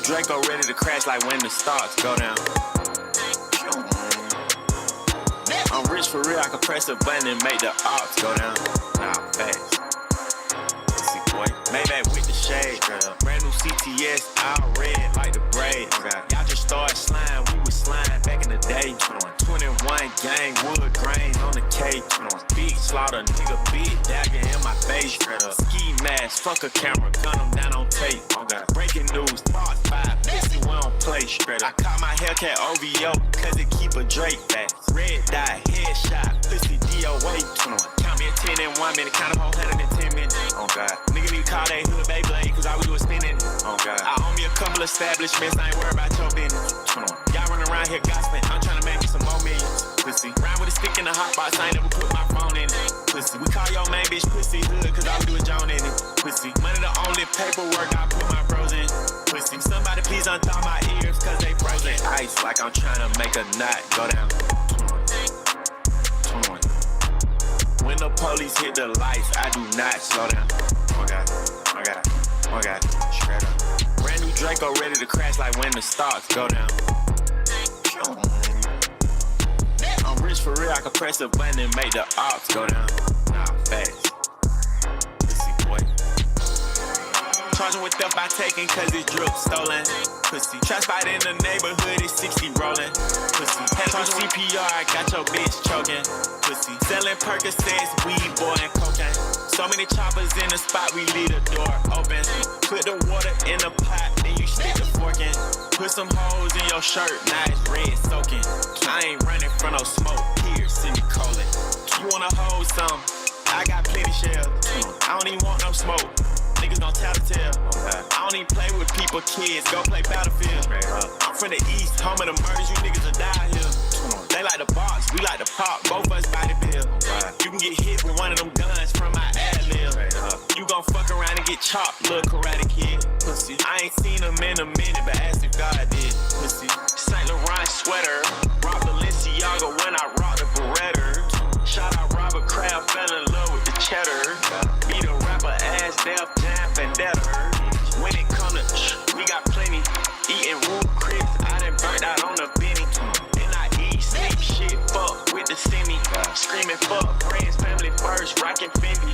Draco ready to crash like when the stars go down. I'm rich for real, I can press a button and make the odds go down. Nah, facts. Pussy boy, Maybach with the shade. Brand new CTS, all red like the braid. Y'all just started slime, we was slime back in the day. 21 gang, wood grain on the cake. Big slaughter, nigga, big dagger in my face. Ski mask, fuck a camera, gun them down on tape. Breaking news, part 5, pussy, we don't play straight. I caught my Hellcat OVO, cause it keep a Drake back. Red dye, headshot, pussy DOA. Count me a 10 in 1 minute, count a whole 110 minutes. Oh God, nigga need to call that hood Beyblade, cause I was doing spinning. Oh God, I own me a couple establishments, I ain't worried about your business. Y'all run around here gossiping, I'm trying to make me some more millions. Pussy, round with a stick in the hot box, I ain't never put my phone in it. Pussy, we call your main bitch pussy hood, cause I was doing Joan in it. Pussy, money the only paperwork I put my bros in. Pussy, somebody please unthaw my ears, cause they frozen. Ice like I'm trying to make a knot go down. 21. When the police hit the lights, I do not slow down. Oh God, oh God, oh God, straight up. Brand new Draco ready to crash like when the stars go down. I'm rich for real, I can press a button and make the odds go down. Nah, facts. Pussy boy. Charging with theft by taking cause it drip stolen. Pussy. Trap spot in the neighborhood is 60 rolling. Pussy. Charging CPR, I got your bitch choking. Pussy. Selling Percocets, weed, boy, and cocaine. So many choppers in the spot, we leave the door open. Put the water in the pot, then you stick the fork in. Put some holes in your shirt, now it's red soaking. I ain't running from no smoke, here, semicolon. You wanna hold some? I got plenty shells. I don't even want no smoke. Niggas don't tell the tale. I don't even play with people, kids. Go play Battlefield. I'm from the east, home of the murders. You niggas will die here. They like the box, we like the pop. Both us body bill. You can get hit with one of them guns from my ad lib. You gon' fuck around and get chopped, little karate kid. Pussy. I ain't seen him in a minute, but ask if God did. Pussy. St. Laurent sweater. Rock Balenciaga when I rock the Beretta. Shout out Robert Kraft, fell in love with the cheddar. Beat a rapper ass, Def Jam Vendetta. When it come to we got plenty. Eating root crisp, I done burnt out on the Benny. Then I eat, sleep, shit, fuck with the semi. Screaming fuck, friends, family first, rockin' Fendi.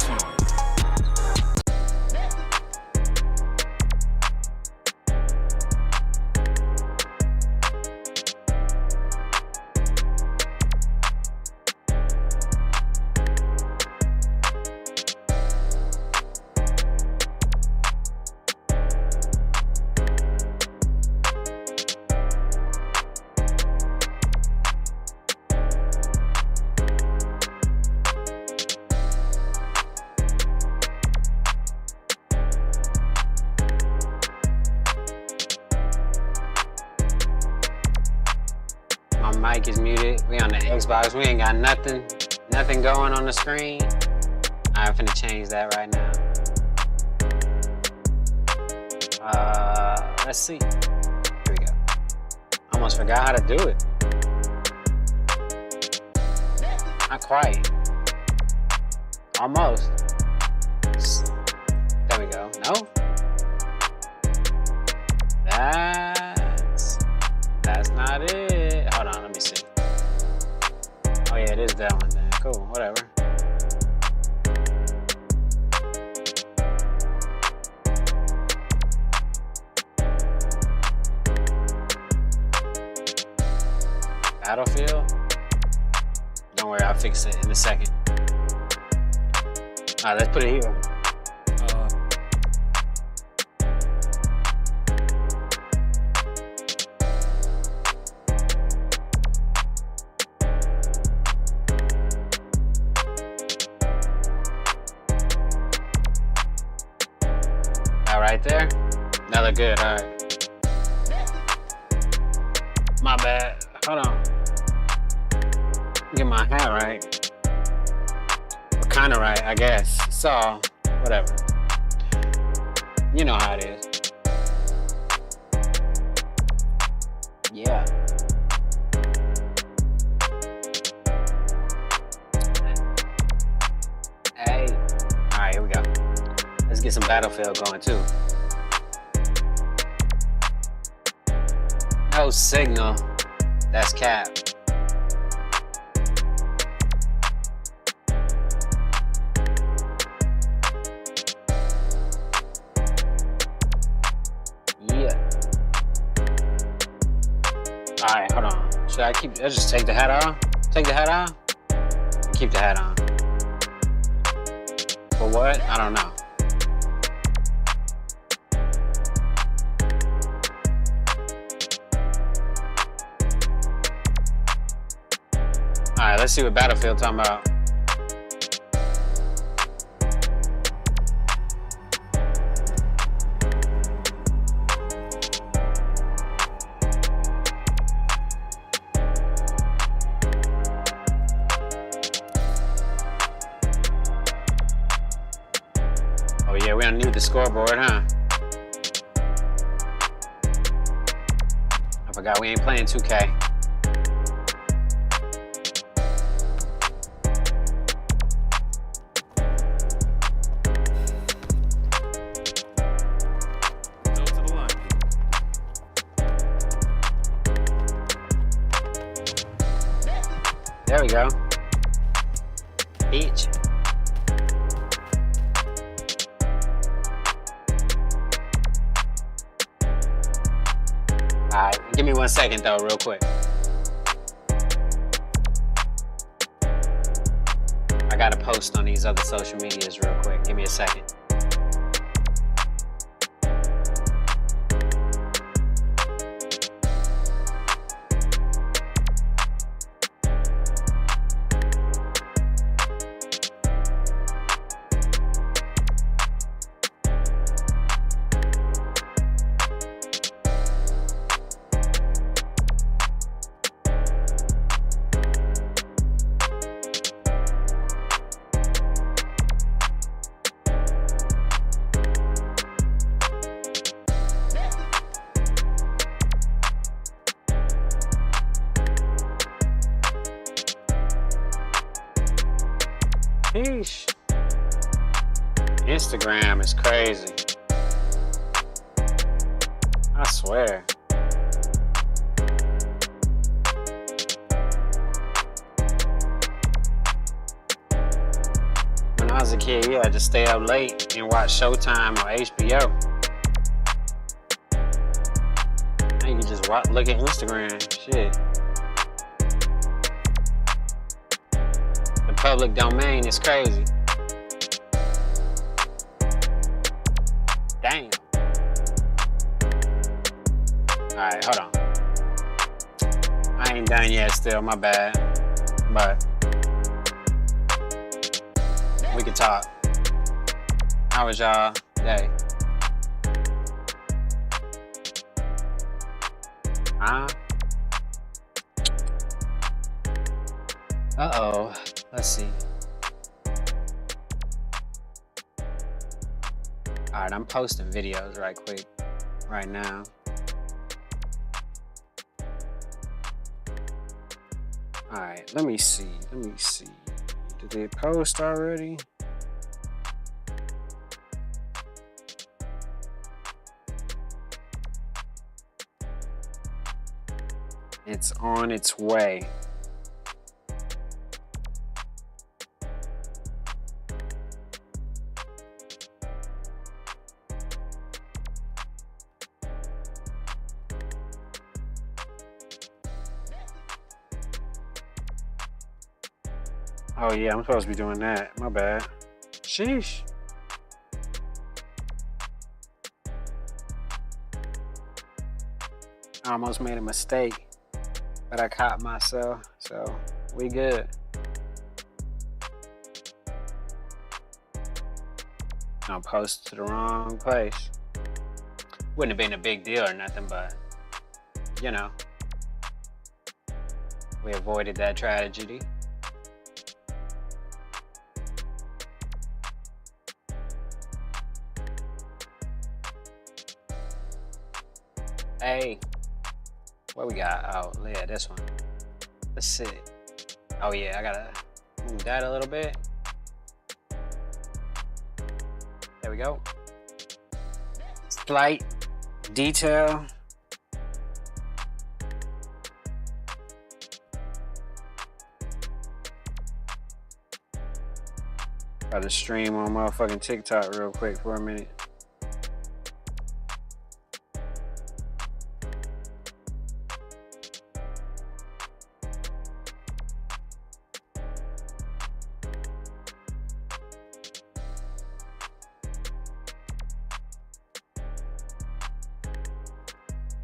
Mic is muted. We on the Xbox. We ain't got nothing going on the screen. I'm finna change that right now. Let's see. Here we go. Almost forgot how to do it. Not quite. Almost. There we go. No. That's not it. Hold on, let me see. Oh yeah, it is that one then. Cool, whatever. Battlefield? Don't worry, I'll fix it in a second. Alright, let's put it here. Right there. That look good. All right. My bad. Hold on. Get my hat right. Or kind of right, I guess. So, whatever. You know how it is. Yeah. Hey. All right, here we go. Let's get some Battlefield going too. No signal. That's cap. Yeah. Alright, hold on. Should I just take the hat off? Take the hat off? Keep the hat on. For what? I don't know. Alright, let's see what Battlefield talking about. Oh yeah, we don't need the scoreboard, huh? I forgot we ain't playing 2K. There we go. Beach. Alright, give me 1 second though, real quick. I gotta post on these other social medias real quick. Give me a second. Sheesh. Instagram is crazy. I swear. When I was a kid, yeah, I just stay up late and watch Showtime or HBO. Now you can just look at Instagram. Shit. Public domain is crazy. Damn. Alright, hold on. I ain't done yet still, my bad. But we can talk. How was y'all day? Huh? Uh-oh. Let's see. Alright, I'm posting videos right quick, right now. Alright, let me see. Did they post already? It's on its way. Oh yeah, I'm supposed to be doing that. My bad. Sheesh. I almost made a mistake, but I caught myself, so we good. I'll post to the wrong place. Wouldn't have been a big deal or nothing, but you know, we avoided that tragedy. Hey, what we got? Oh, yeah, this one. Let's see. Oh yeah, I gotta move that a little bit. There we go. Slight detail. Got to stream on motherfucking TikTok real quick for a minute.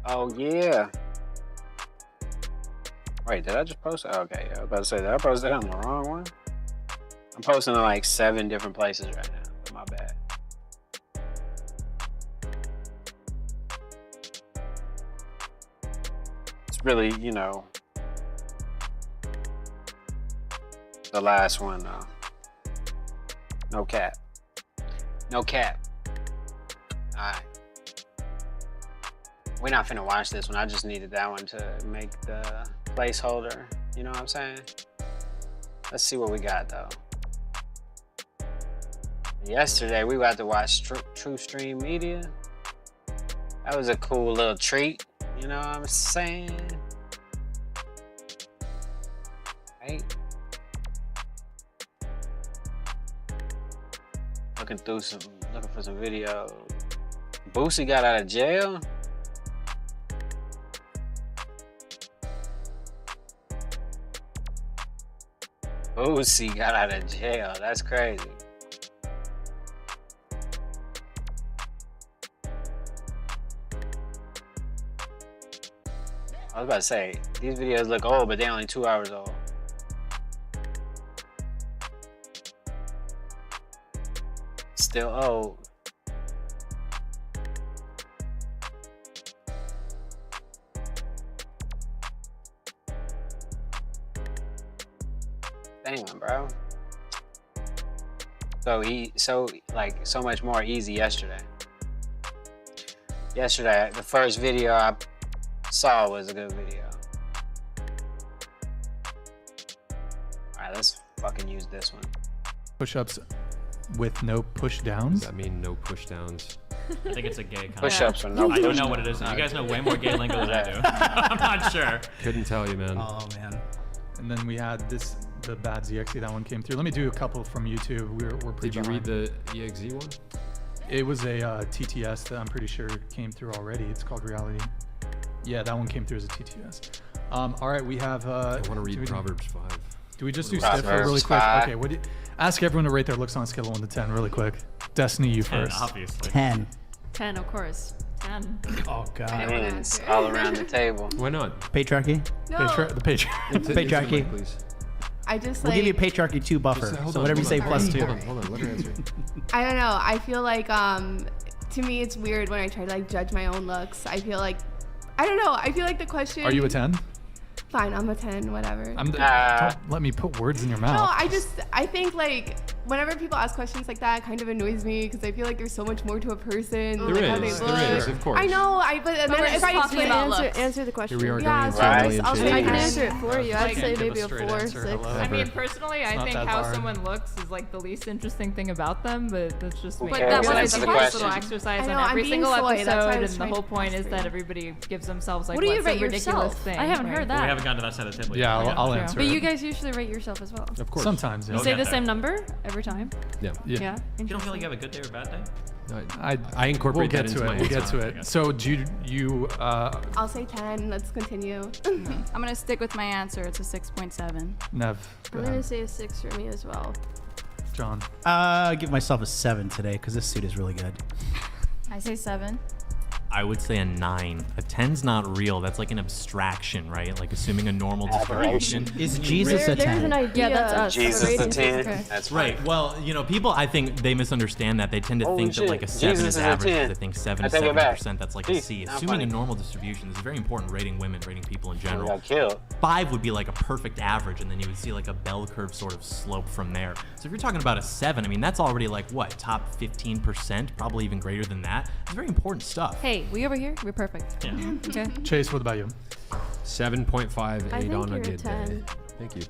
Oh yeah. Wait, did I just post it? Okay, I was about to say, did I post that on the wrong one? I'm posting to like 7 different places right now. My bad. It's really, you know, the last one though. No cap. No cap. Alright. We're not finna watch this one. I just needed that one to make the placeholder. You know what I'm saying? Let's see what we got though. Yesterday we got to watch True Stream Media. That was a cool little treat. You know what I'm saying? Right? Looking for some video. Boosie got out of jail. Boosie got out of jail. That's crazy. I was about to say, these videos look old, but they're only 2 hours old. Still old. Damn, bro. So much more easy yesterday. Yesterday, the first video I saw was a good video. Alright, let's fucking use this one. Push-ups with no push-downs? Does that mean no push-downs? I think it's a gay concept. Push-ups or no I don't know what it is. You guys know way more gay lingo than I do. I'm not sure. Couldn't tell you, man. Oh, man. And then we had the bad ZXE, that one came through. Let me do a couple from YouTube. We're pretty Did you read behind. the EXE one? It was a TTS that I'm pretty sure came through already. It's called Reality. Yeah, that one came through as a TTS. All right, we have... I want to read Proverbs 5. Do we just do Proverbs Stiffer really quick? 5. Okay, what do you, ask everyone to rate their looks on a scale of 1 to 10 really quick. Destiny, you 10, first. obviously. 10. 10, of course. 10. Oh, God. Hands all around the table. Why not? Patriarchy? No, The page. Patriarchy. Please. I just We'll like... give you a Patriarchy 2 buffer. Just, hold So on, whatever you hold say on. plus 2. Hold on. Let her answer. I don't know. I feel like, to me, it's weird when I try to, like, judge my own looks. I feel like... I don't know. I feel like the question... Are you a 10? Fine, I'm a 10, whatever. Don't let me put words in your mouth. No, I think, like, whenever people ask questions like that, it kind of annoys me because I feel like there's so much more to a person than like how they look. Of course. I know, but then we're if just I talking explain about looks. Answer the question. Here we are Yeah, going so into I'll say I alien can Yes. answer it for you. I'd Can't say give a maybe a straight 4, answer. 6. Hello? I mean, personally, I not think that how hard. someone looks is like the least interesting thing about them, but that's just me. But I that feel like wasn't we the do this question. little exercise I know, on I'm every being single soy, that's why I episode, was and the trying whole to point is ask that you. everybody gives themselves like What do you what's rate a ridiculous yourself? thing. I haven't right? heard We that. haven't gotten to that side of the table Yeah, yet. I'll True. answer But it. you guys usually rate yourself as well. Of course. Sometimes, yeah. We'll Say get the there. same number every time. Yeah. Yeah. You don't feel like you have a good day or a bad day? I incorporate We'll that get into to my it. We'll get answer. to it. So, do you I'll say 10. Let's continue. I'm gonna stick with my answer. It's a 6.7. Nev, go I'm gonna ahead. say a 6 for me as well. John. Give myself a 7 today because this suit is really good. I say 7. I would say a 9. A 10's not real. That's like an abstraction, right? Like assuming a normal distribution. Is Jesus a There's 10? an idea. Yeah, that's us. Jesus a rating 10. system. That's Right. Well, you know, people, I think they misunderstand that. They tend to Holy think that shit. like a 7 Jesus is is a average. 10. They think 7 I is take it back. 70%. That's like See, a C. not Assuming funny. a normal distribution, this is very important. Rating women, rating people in I general. got killed. 5 would be like a perfect average, and then you would see like a bell curve sort of slope from there. So if you're talking about a 7, I mean, that's already like what, top 15%, probably even greater than that. It's very important stuff. Hey, we over here, we're perfect. Yeah. Okay. Chase, what about you? 7.5, I 8 think on a you're a good day. 10. Thank you.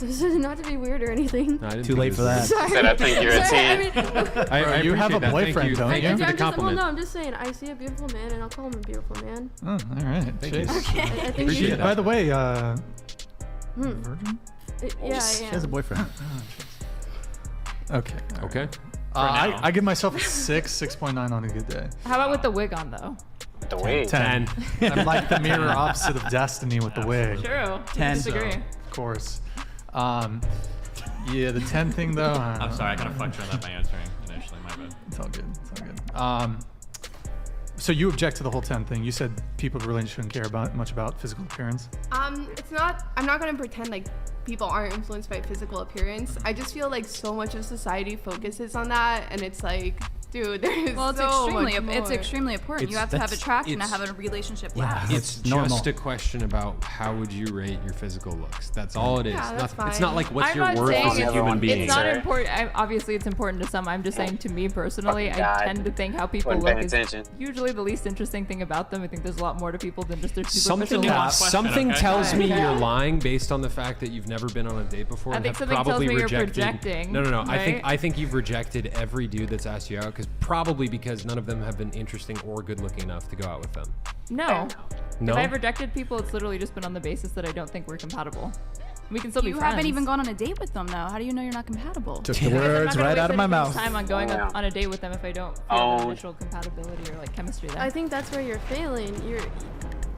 This is not to be weird or anything. No, I didn't Too think late it for was- that. Said I think you're a 10. I You have a appreciate that. boyfriend, don't Thank you? you for the compliment. Well, no, I'm just saying. I see a beautiful man, and I'll call him a beautiful man. Oh, all right. Thank you. Chase. I think Appreciate that. By the way, Hmm. virgin? Yeah, I She am. has a boyfriend. Okay. Okay. I give myself a 6.9 on a good day. How about with the wig on though? The wig. 10. I'm like the mirror opposite of Destiny with the wig. True. 10. Disagree. Of course. Yeah, the 10 thing though. I'm sorry, I kind of fucked around that by answering initially. My bad. It's all good. It's all good. So you object to the whole 10 thing. You said people really shouldn't care much about physical appearance. It's not. I'm not gonna pretend like people aren't influenced by physical appearance. I just feel like so much of society focuses on that, and it's like, dude, there's Well, it's so extremely much more. it's extremely important. You have to have attraction to have a relationship last. It's normal. just a question about how would you rate your physical looks. That's all it is. Yeah, that's It's fine. not like what's I'm your not worth saying as a it's- human being. It's not important. Obviously, it's important to some. I'm just saying to me personally, Fucking I God. tend to think how people Wasn't look paying is attention. usually the least interesting thing about them. I think there's a lot more to people than just their superficial Something, looks. something okay? tells me Yeah. you're lying based on the fact that you've never been on a date before. I and think have something tells probably me you're rejected. projecting, No. right? I think you've rejected every dude that's asked you out probably because none of them have been interesting or good looking enough to go out with them. No. No? If I've rejected people, it's literally just been on the basis that I don't think we're compatible. We can still be You friends. haven't even gone on a date with them though. How do you know you're not compatible? Took the Because I'm not words gonna right waste out of my anybody's mouth. time on going Yeah. on a date with them if I don't feel Oh. the initial compatibility or like chemistry there. I think that's where you're failing.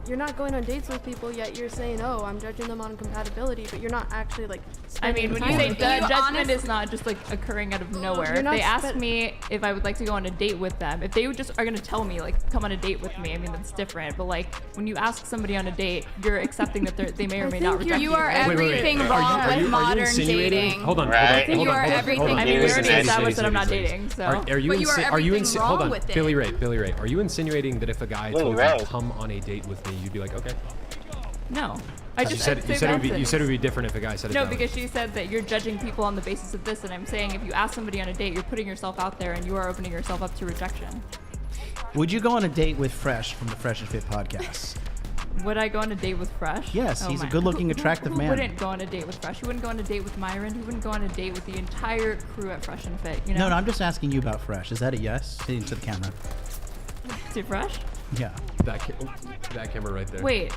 You're not going on dates with people yet. You're saying, "Oh, I'm judging them on compatibility," but you're not actually like. I mean, spending when time you say with them. judgment is not just like occurring out of nowhere. You're If not they ask spend- me if I would like to go on a date with them, if they would just are gonna tell me like come on a date with me, I mean that's different. But like when you ask somebody on a date, you're accepting that they may or I may not think reject You are right? everything Are you- wrong are with you modern insinuating? dating. Hold on. Right. Hold on. You are hold on, everything hold on. I mean, we Use already it. established that I'm not dating, so. Are you But you are hold wrong on, with it. Billy Ray, are you insinuating that if a guy Billy told Ray. you come on a date with me, you'd be like, okay? No. I You just said I'd you say said it would that's be you said it would be different if a guy said it. No, down. because she said that you're judging people on the basis of this, and I'm saying if you ask somebody on a date, you're putting yourself out there and you are opening yourself up to rejection. Would you go on a date with Fresh from the Fresh and Fit podcast? Would I go on a date with Fresh? Yes, he's a my- good-looking, attractive who man. wouldn't go on a date with Fresh? Who wouldn't go on a date with Myron? Who wouldn't go on a date with the entire crew at Fresh and Fit? You know? No, I'm just asking you about Fresh. Is that a yes? Into the camera. To Fresh? Yeah. that camera right there. Wait.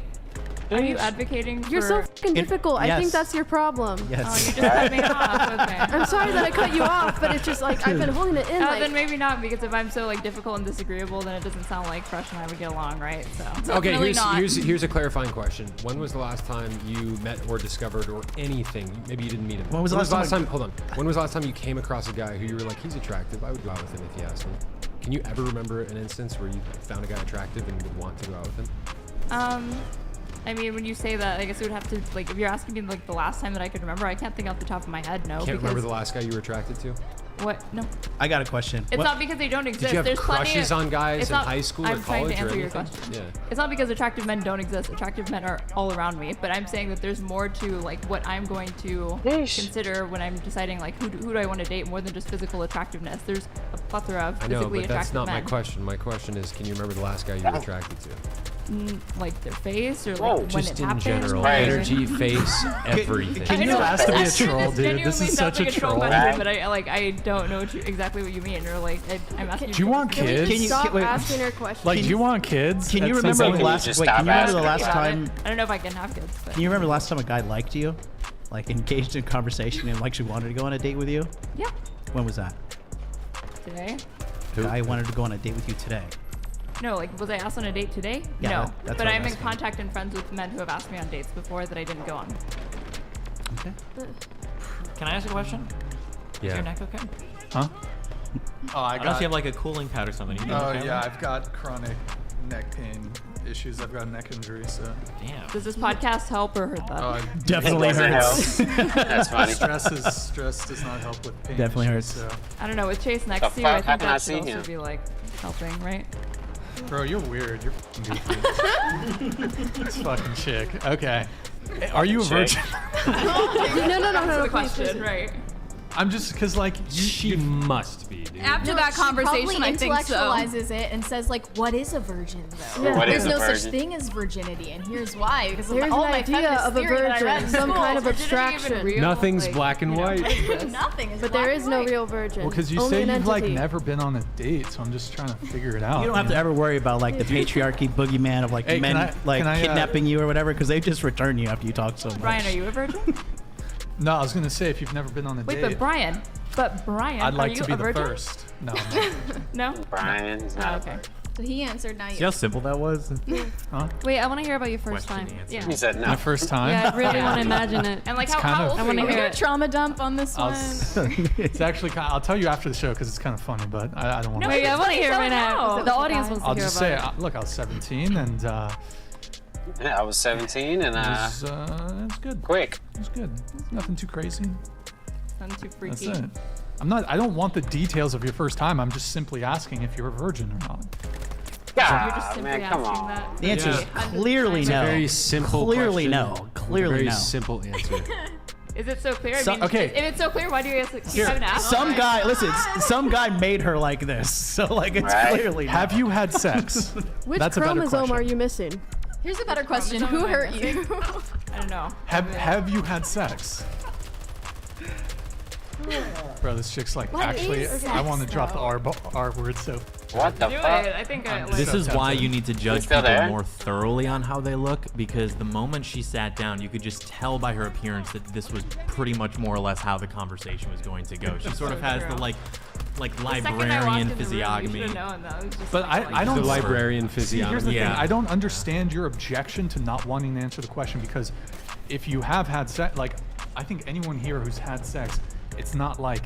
Are you advocating for... You're so fucking difficult. I yes. think that's your problem. Oh, Yes. you just cut me off. Okay. I'm sorry that I cut you off, but it's just like I've been holding it in. Oh, like, then maybe not, because if I'm so like difficult and disagreeable, then it doesn't sound like Fresh and I would get along, right? So. Okay, Definitely not. here's a clarifying question. When was the last time you met or discovered or anything? Maybe you didn't meet him. When was the last time- Hold on. When was the last time you came across a guy who you were like, he's attractive? I would go out with him if you asked me. Can you ever remember an instance where you found a guy attractive and would want to go out with him? I mean, when you say that, I guess it would have to, like, if you're asking me, like, the last time that I could remember, I can't think off the top of my head, no. Can't because remember the last guy you were attracted to? What? No. I got a question. It's What- not because they don't exist. Did you have There's plenty crushes of, on guys it's in not- high school or I'm trying college to or answer your anything? question. Yeah. It's not because attractive men don't exist. Attractive men are all around me. But I'm saying that there's more to, like, what I'm going to consider when I'm deciding, like, who do I want to date more than just physical attractiveness. There's a plethora of I know, physically but that's attractive not men. my question. My question is, can you remember the last guy you were attracted to? Like their face or, like, Whoa. when Just it in happened. general. or- Energy, face, everything. Can I you know, ask to be a this troll, dude? genuinely This is sounds such a like troll. question, but I don't know exactly what you mean, or like I'm asking. Do you want can we kids? just you- stop wait. asking her questions? Like, do you want kids? Can you At some remember point? the Can you last? just Wait, can stop you remember the asking last about time? I don't know if I can have kids, but Can you remember the last time a guy liked you, like engaged in conversation and like she wanted to go on a date with you? yeah, When was that? today. I wanted to go on a date with you today. No, like was I asked on a date today? Yeah, no, that's but what I'm I'm in asking. contact and friends with men who have asked me on dates before that I didn't go on. Okay. Can I ask a question? Is Yeah. your neck okay? Huh? Oh, I I don't know if you have like a cooling pad or something. You doing Oh okay? yeah, I've got chronic neck pain issues. I've got a neck injury, so Damn. Does this podcast help or hurt that? Definitely It doesn't hurts. That's funny. stress does not help with pain. Definitely issues, hurts. I don't know. With Chase next The to you, I fuck? How think can I that see should also him? be like helping, right? So. Bro, you're weird. You're fucking goofy. This fucking chick. Okay. Are you a virgin? no, The please, question, please. right? I'm just because like She must be, dude. After that conversation, I think so. intellectualizes it and says like, "What is a virgin though? Yeah. What There's is a no such virgin? thing as virginity, and here's why. Because There's all an my idea feminist of a theory that I read virgin, in some school, kind of Virginity even abstraction. real? Nothing's Like, black and you know, white. what is this? nothing is But black there and is no white. real virgin. well, because you Only say an you've like entity. never been on a date, so I'm just trying to figure it out. You don't have to ever worry about like the patriarchy boogeyman of like Hey, men can like I, kidnapping you or whatever because they just return you after you talk so much. Brian, are you a virgin? No, I was gonna say if you've never been on a Wait, date. but Brian, But Brian, I'd like are you to be a the virgin? first. No. No. Brian's Oh, not. okay. So he answered, now See you. how simple that was? Huh? Wait, I want to hear about your first Question time. answer. Yeah. He said no. My first time. Yeah, I really want to imagine it. And like, It's how kind of- old I were wanna you? hear We're it. gonna trauma dump on this I'll one. it's actually kind of, I'll tell you after the show because it's kind of funny, but I don't want No, to. Wait, I want to hear it right now. now. The audience wants to I'll hear just about say, it. look, I was 17 and Yeah, I was 17 and it's good. quick. It's good. Nothing too crazy. Sounds too That's freaky. it. I don't want the details of your first time. I'm just simply asking if you're a virgin or not. You're just Ah, simply man, come asking on. that. The answer is Yeah. clearly It's no. a very simple Clearly question. no. Clearly very no. simple answer. Is it so clear? I So- mean, okay. if it's so clear, why do you ask? You haven't asked. Some guy, listen, some guy made her like this, so like it's Right. clearly no. Have you had sex? Which That's a better chromosome question. are you missing? Here's a better question. Chromosome Who am I hurt you? I don't know. Have you had sex? Bro, this chick's like, What actually, is I want to sex, drop the though? R word, so. What the Do fuck? it. I think I like. This So is why tempted. you need to judge still people there? more thoroughly on how they look, because the moment she sat down, you could just tell by her appearance that this was pretty much more or less how the conversation was going to go. She sort of So has true. the like The second I walked librarian in the room, you physiognomy. should've known, though. It was just But like, I don't. The librarian See, here's the physiognomy. thing. Yeah. I don't understand your objection to not wanting to answer the question because if you have had sex, like, I think anyone here who's had sex, it's not like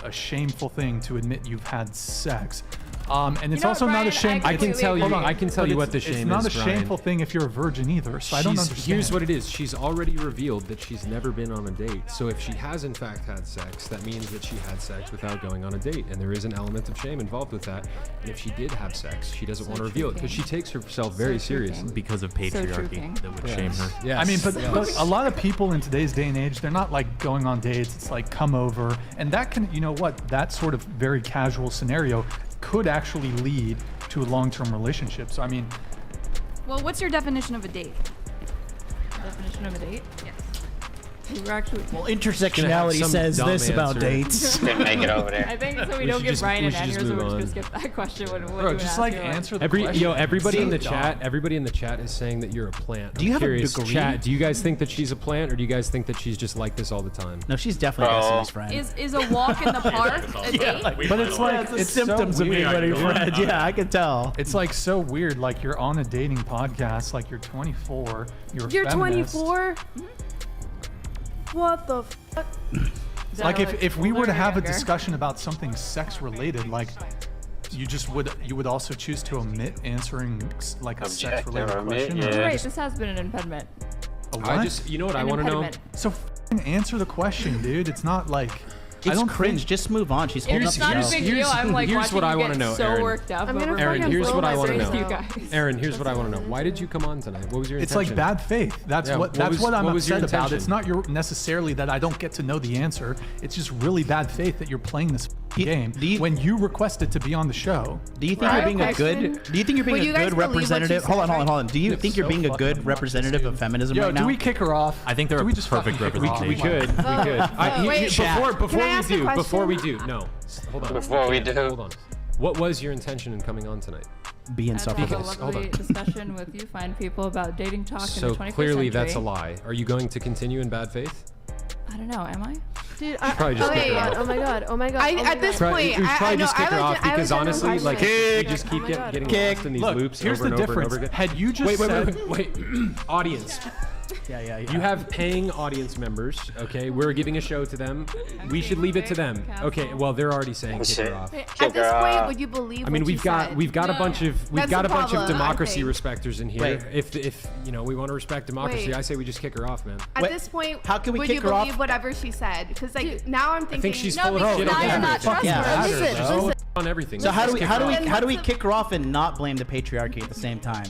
a shameful thing to admit you've had sex. And it's know also what, not a Brian? shame. I I can tell you. Hold on. I can tell But you what the it's shame not is, a Brian. shameful thing if you're a virgin either. So I don't understand. Here's what it is. She's already revealed that she's never been on a date. So if she has in fact had sex, that means that she had sex without going on a date. And there is an element of shame involved with that. And if she did have sex, she doesn't want to reveal it because she takes herself very seriously. Because of true, patriarchy King. that would shame her. Yes. I mean, but yes. a lot of people in today's day and age, they're not like going on dates. It's like come over, and that can, you know what? That sort of very casual scenario could actually lead to a long-term relationship. So I mean, Well, what's your definition of a date? Definition of a date? Yes. We were actually. Well, Gonna have intersectionality some says dumb this about answer. dates. Didn't make it over I there. think so. We, We don't should give just- Brian we an should just aneurysm. move We're just on. gonna skip that question. What bro, you just ask like you, answer the Everybody question. in the So chat, dumb. everybody in the chat is saying that you're a plant. Do you I'm have a curious, degree? Chat, do you guys think that she's a plant, or do you guys think that she's just like this all the time? No, she's definitely Bro. Destiny's friend. Is a walk in the park a date? But it's like It's it's symptoms so of being weird. ready friend. Yeah, I can tell. It's like so weird. Like you're on a dating podcast. Like you're 24. You're a You're feminist. 24? What the fuck? Is that Like if we older were to or have a younger? discussion about something sex related, like you would also choose to omit answering like a sex Object related or omit, question. yeah. or You're right. just This has been an impediment. a what? I just, you know what I An want to know? impediment. So answer the question, dude. It's not like I It's don't cringe. think- Just move on. She's holding If up it's the not a show. big here's- deal, I'm like here's watching what I you wanna get know, so Aaron. worked up. I'm gonna over Aaron, fucking here's blow what I my want to brains know. you out. guys. Aaron, here's what I want to know. Why did you come on tonight? What was your It's intention? like bad faith. That's Yeah, what what that's was- what I'm what was your upset about. intention? It's not your necessarily that I don't get to know the answer. It's just really bad faith that you're playing this game when you requested to be on the show. Do you think Right. you're being a good? Question. Do you think you're being Will a you guys good believe what you representative? Hold on, said, hold on. Do you It's think you're so being a fucking good obnoxious, representative of dude. feminism Yo, right do now? we kick her off? I think they're Do a we just perfect fucking kick her off? We could. Wait, before can I we ask a do, before we question? do, no. Hold on. Before we do. Hold on. What was your intention in coming on tonight? Be I had a insufferable. Hold lovely on. discussion with you fine people about dating talk in So the 21st clearly that's a century. lie. Are you going to continue in bad faith? I don't know. Am I? Dude, probably just kick her off. oh my god, oh my god. I- oh my at this god. point, we should I probably know, just kick I her legit- off I because legit honestly, have a like question. we just keep Oh my God. getting Kick. lost in these Look, loops here's over the and over and difference. over again. Had you just Wait, said, audience. Yeah. You have paying audience members, okay? We're giving a show to them. We should leave it to them. Okay, well they're already saying kick her off. At this point, would you believe? I mean, what we've you got said? we've got a No. bunch of That's the problem, I democracy think. respecters in here. Wait. If you know we want to respect democracy, Wait. I say we just kick her off, man. At Wait, this point, how can we would kick you her off? believe whatever she said? Because like now I'm thinking. I think she's No, full of because shit now on you're everything. not trustworthy. Yeah, Listen. On everything. So Let's how do just we kick how do her we off. how do we kick her off and not blame the patriarchy at the same time?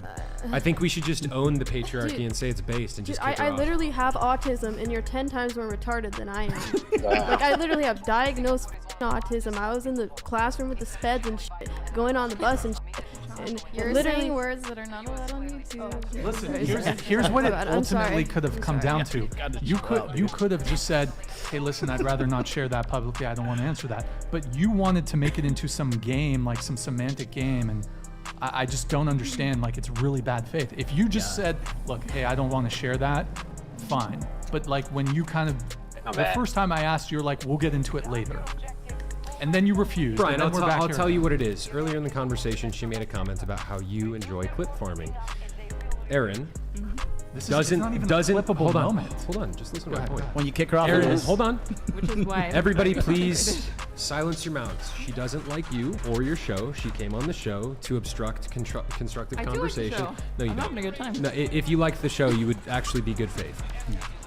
I think we should just own the patriarchy Dude. and say it's based and Dude, just kick her I off. literally have autism, and you're 10 times more retarded than I am. Like, I literally have diagnosed autism. I was in the classroom with the speds and shit, going on the bus and shit. And You're literally, saying words that are not allowed on YouTube. listen, Sorry, here's what it I'm sorry. ultimately could have I'm come sorry. down to. You could have just said, hey, listen, I'd rather not share that publicly. I don't want to answer that. But you wanted to make it into some game, like some semantic game, and I just don't understand. Like, it's really bad faith. If you just said, look, hey, I don't want to share that, fine. But like when you kind of, the bad. first time I asked, you're like, we'll get into it later. and then you refused. Brian, and then I'll here tell again. you what it is. Earlier in the conversation, she made a comment about how you enjoy clip farming. Aaron This is not even a clippable hold on, moment. hold on, just listen to my point. When you kick her off, Aaron, it is. hold on. Which is why. Everybody, please silence your mouths. She doesn't like you or your show. She came on the show to obstruct constructive I do like the conversation. show. No, you I'm don't. having a good time. No, if you liked the show, you would actually be good faith.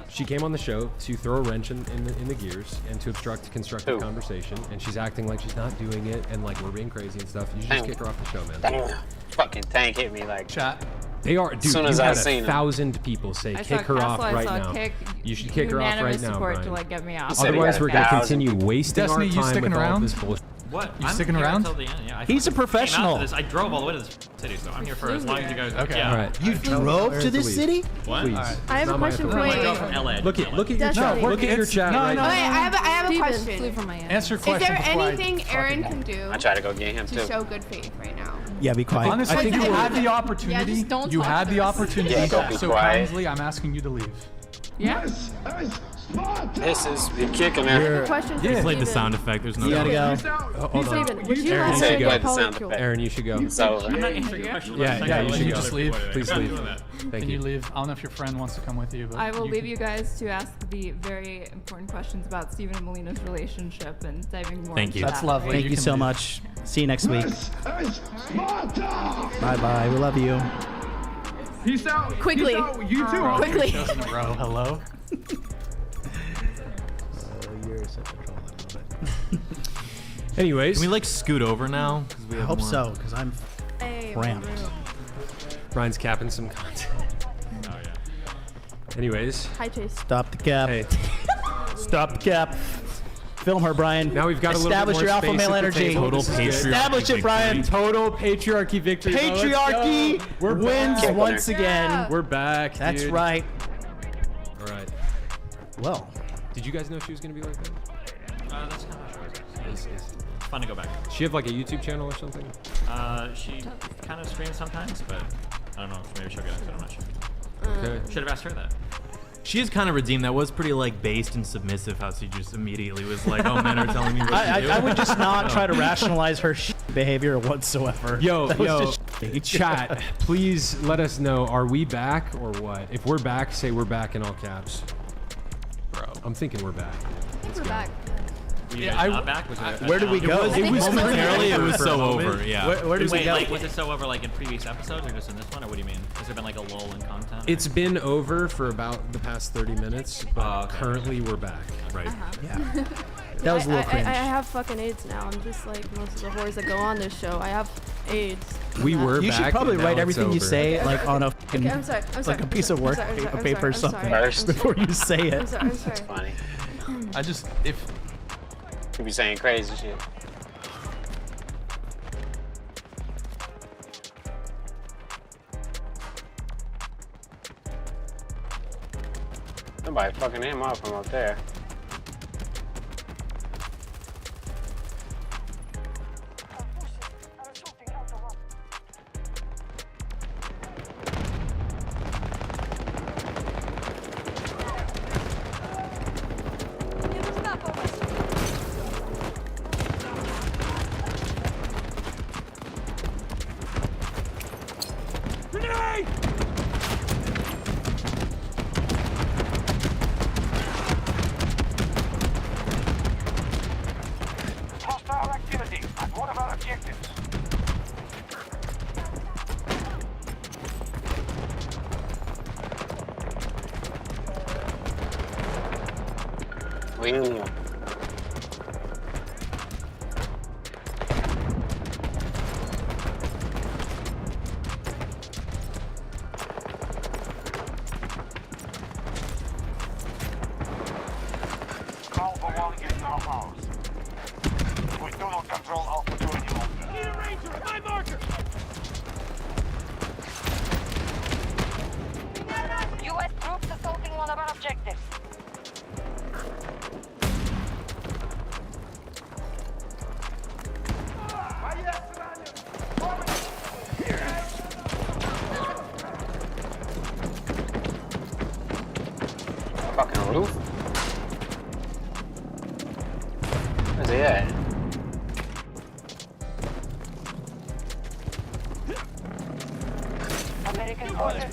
She came on the show to throw a wrench in the gears and to obstruct constructive conversation, and she's acting like she's not doing it and like we're being crazy and stuff. You should just kick her off the show, man. Damn. Fucking tank hit me like chat. They are, dude. Soon as you I had seen him. 1,000 people say I kick saw her Castle, off I right saw now. Kick, You should kick her off right unanimous now, support Brian. to like get me off. said he Otherwise, had we're gonna 1,000 continue wasting Destiny, our you time sticking with all around? this bullshit. What? You I'm sticking here around? until the end. Yeah, He's a came out to professional. this. I drove all the way to this city, so I'm here for as long as you guys. Okay. Yeah. All right. You drove to this Please. city? What? Please. I have a Not my question for authority. I you. drove from LA. Look at your Destiny. chat. No, Look at your it's- chat no, right no, now. Okay, I have a Flew question. from Miami. Answer Is question. there before I anything fucking Aaron get can it. do I try to go get him to too. show good faith right now? Yeah, be quiet. Honestly, I think you you had were- the opportunity. just don't You talk had to the us. opportunity. Yeah, don't be So quiet. kindly, I'm asking you to leave. Yeah. This is the kicking I have man. a question for Yeah. Steven. Played the sound effect. There's no. You gotta go. Hold on. Steven, would you Aaron, like you Say should to go. good get sound polycule? effect. Aaron, you should go. It's over. I'm not answering your question. Yeah, I'm yeah, saying you I should like go. this Leave. way. Please I'm leave. doing that. Thank Can you you. leave? I don't know if your friend wants to come with you, but I will you leave can- you guys to ask the very important questions about Stephen and Melina's relationship and diving more Thank into you. that. That's lovely. Thank you can so leave. much. See you next week. Bye bye. We love you. Peace out. Quickly. Peace out. You too. Bro, Quickly. three shows in a row. Hello. You're such a troll. I love it. Anyways, Can we like scoot over now? 'Cause we I have hope more. so, because I'm Hey, cramped. Brian's capping some content. Oh yeah. Anyways, Hi, Chase. Stop the cap. hey, Stop the cap. Film her, Brian. now we've got a little bit Establish more your alpha space male at the energy. table. Total This is good. patriarchy. Establish it, Brian. Total patriarchy victory. bro. Let's Patriarchy go. We're wins back. once again. We're back. That's dude. right. All right. Well, Did you guys know she was gonna be like that? That's kind of short. It's fun to go back. Does she have like a YouTube channel or something? She kind of streams sometimes, but I don't know. Maybe she'll get into it. I'm not sure. Okay. Should have asked her that. She is kind of redeemed. That was pretty like based and submissive. How she just immediately was like, "Oh, men are telling me what to do." I would just not try to rationalize her behavior whatsoever. Yo, That was yo, just shitty. chat, please let us know. Are we back or what? If we're back, say we're back in all caps. Bro, I'm thinking we're back. We're back. Were you Yeah, guys I- not back? Was Where did we go? It was momentarily. It was For a so moment. over. Yeah. Where did we Wait, go? like, was it so over like in previous episodes or just in this one, or what do you mean? Has there been like a lull in content? It's been over for about the past 30 minutes, but Oh, okay. currently we're back. Right. Yeah. That was a little cringe. I have fucking AIDS now. I'm just like most of the whores that go on this show. I have AIDS. We were You back. should probably and now write it's everything you over. say like on a fucking, Okay, I'm sorry. I'm sorry. like a piece of work I'm sorry, I'm paper or sorry, something I'm sorry. before you say I'm it. sorry. I'm sorry. Funny. I just if You be saying crazy shit. Somebody fucking him up from up there. Hostile activity at one of our objectives. Wing. Alpha 1 is now ours. We do not control Alpha 2 any longer. Need a ranger at my marker! U.S. troops assaulting one of our objectives. Fucking roof? Where's he at?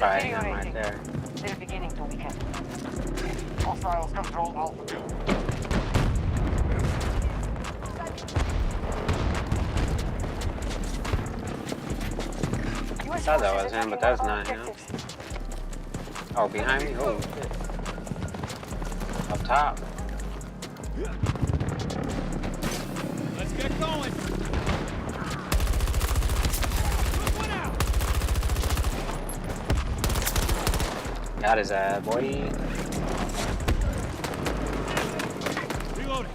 probably him right there. They're beginning to weaken. Hostiles control Alpha 2. I thought that was him, but that's not him. Oh, behind me? Oh, shit. Up top. Let's get going. Got his ass, boy. Reloading.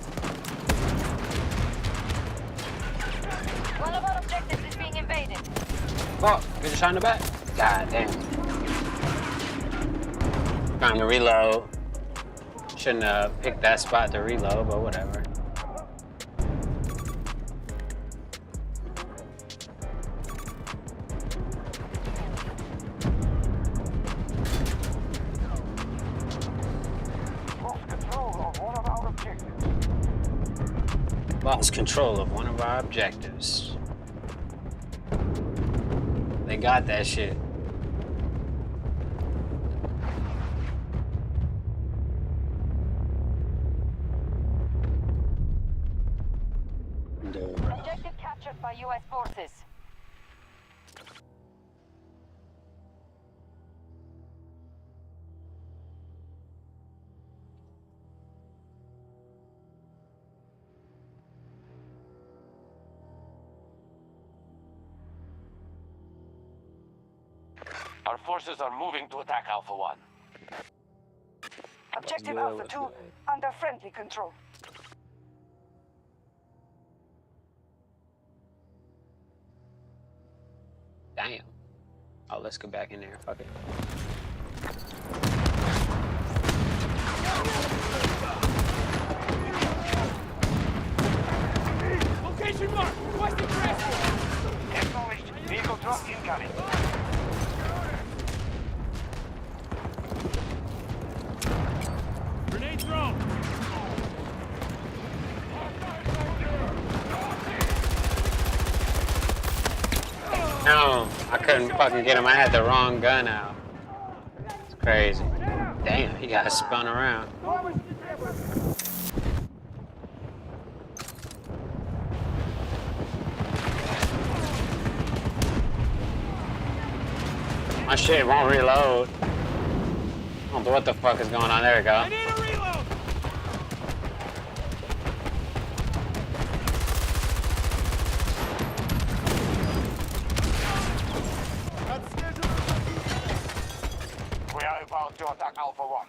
One of our objectives is being invaded. Fuck, get a shot in the back. God damn. Trying to reload. Shouldn't have picked that spot to reload, but whatever. Lost control of one of our objectives. They got that shit. Objective captured by U.S. forces. Our forces are moving to attack Alpha 1. Objective Alpha 2 under friendly control. Damn. Oh, let's go back in there. Fuck it. Location mark! Requesting transport! Acknowledged. Vehicle truck incoming. Grenade thrown! No, I couldn't fucking get him. I had the wrong gun out. It's crazy. Damn, he got spun around. My shit won't reload. I don't know what the fuck is going on. There we go. We are about to attack Alpha 1.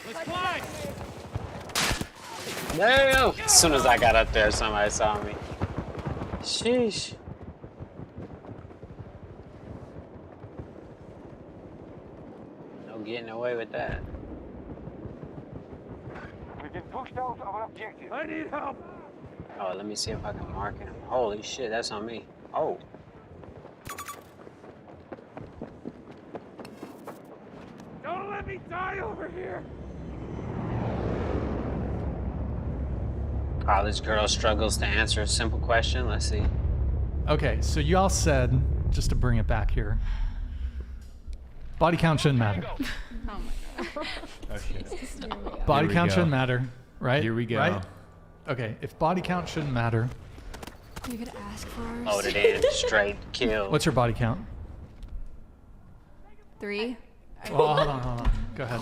Let's fly! Damn! As soon as I got up there, somebody saw me. Sheesh. No getting away with that. We've been pushed out of our objective. I need help! Oh, let me see if I can mark him. Holy shit, that's on me. Oh. Don't let me die over here! College girl struggles to answer a simple question. Let's see. Okay, so you all said, just to bring it back here, body count shouldn't matter. Oh my god. Okay. Body Here we count go. shouldn't matter, right? Here we go. Right? Okay, if body count shouldn't matter, You could ask for ours. Loaded in, straight kill. what's your body count? 3. Well, hold on. Go ahead.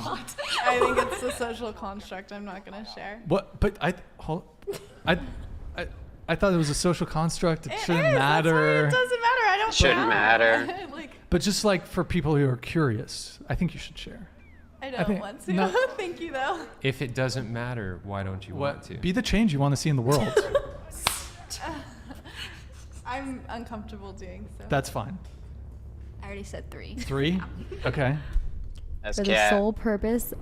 I think it's a social construct I'm not gonna share. What? But I thought it was a social construct. It shouldn't is, matter. That's why it doesn't matter. I don't Shouldn't care. matter. Like, But just like for people who are curious, I think you should share. I don't think- want to. no. Thank you though. If it doesn't matter, why don't you want What? to? Be the change you want to see in the world. I'm uncomfortable doing so. That's fine. I already said 3. 3? Okay. That's For the cat. sole purpose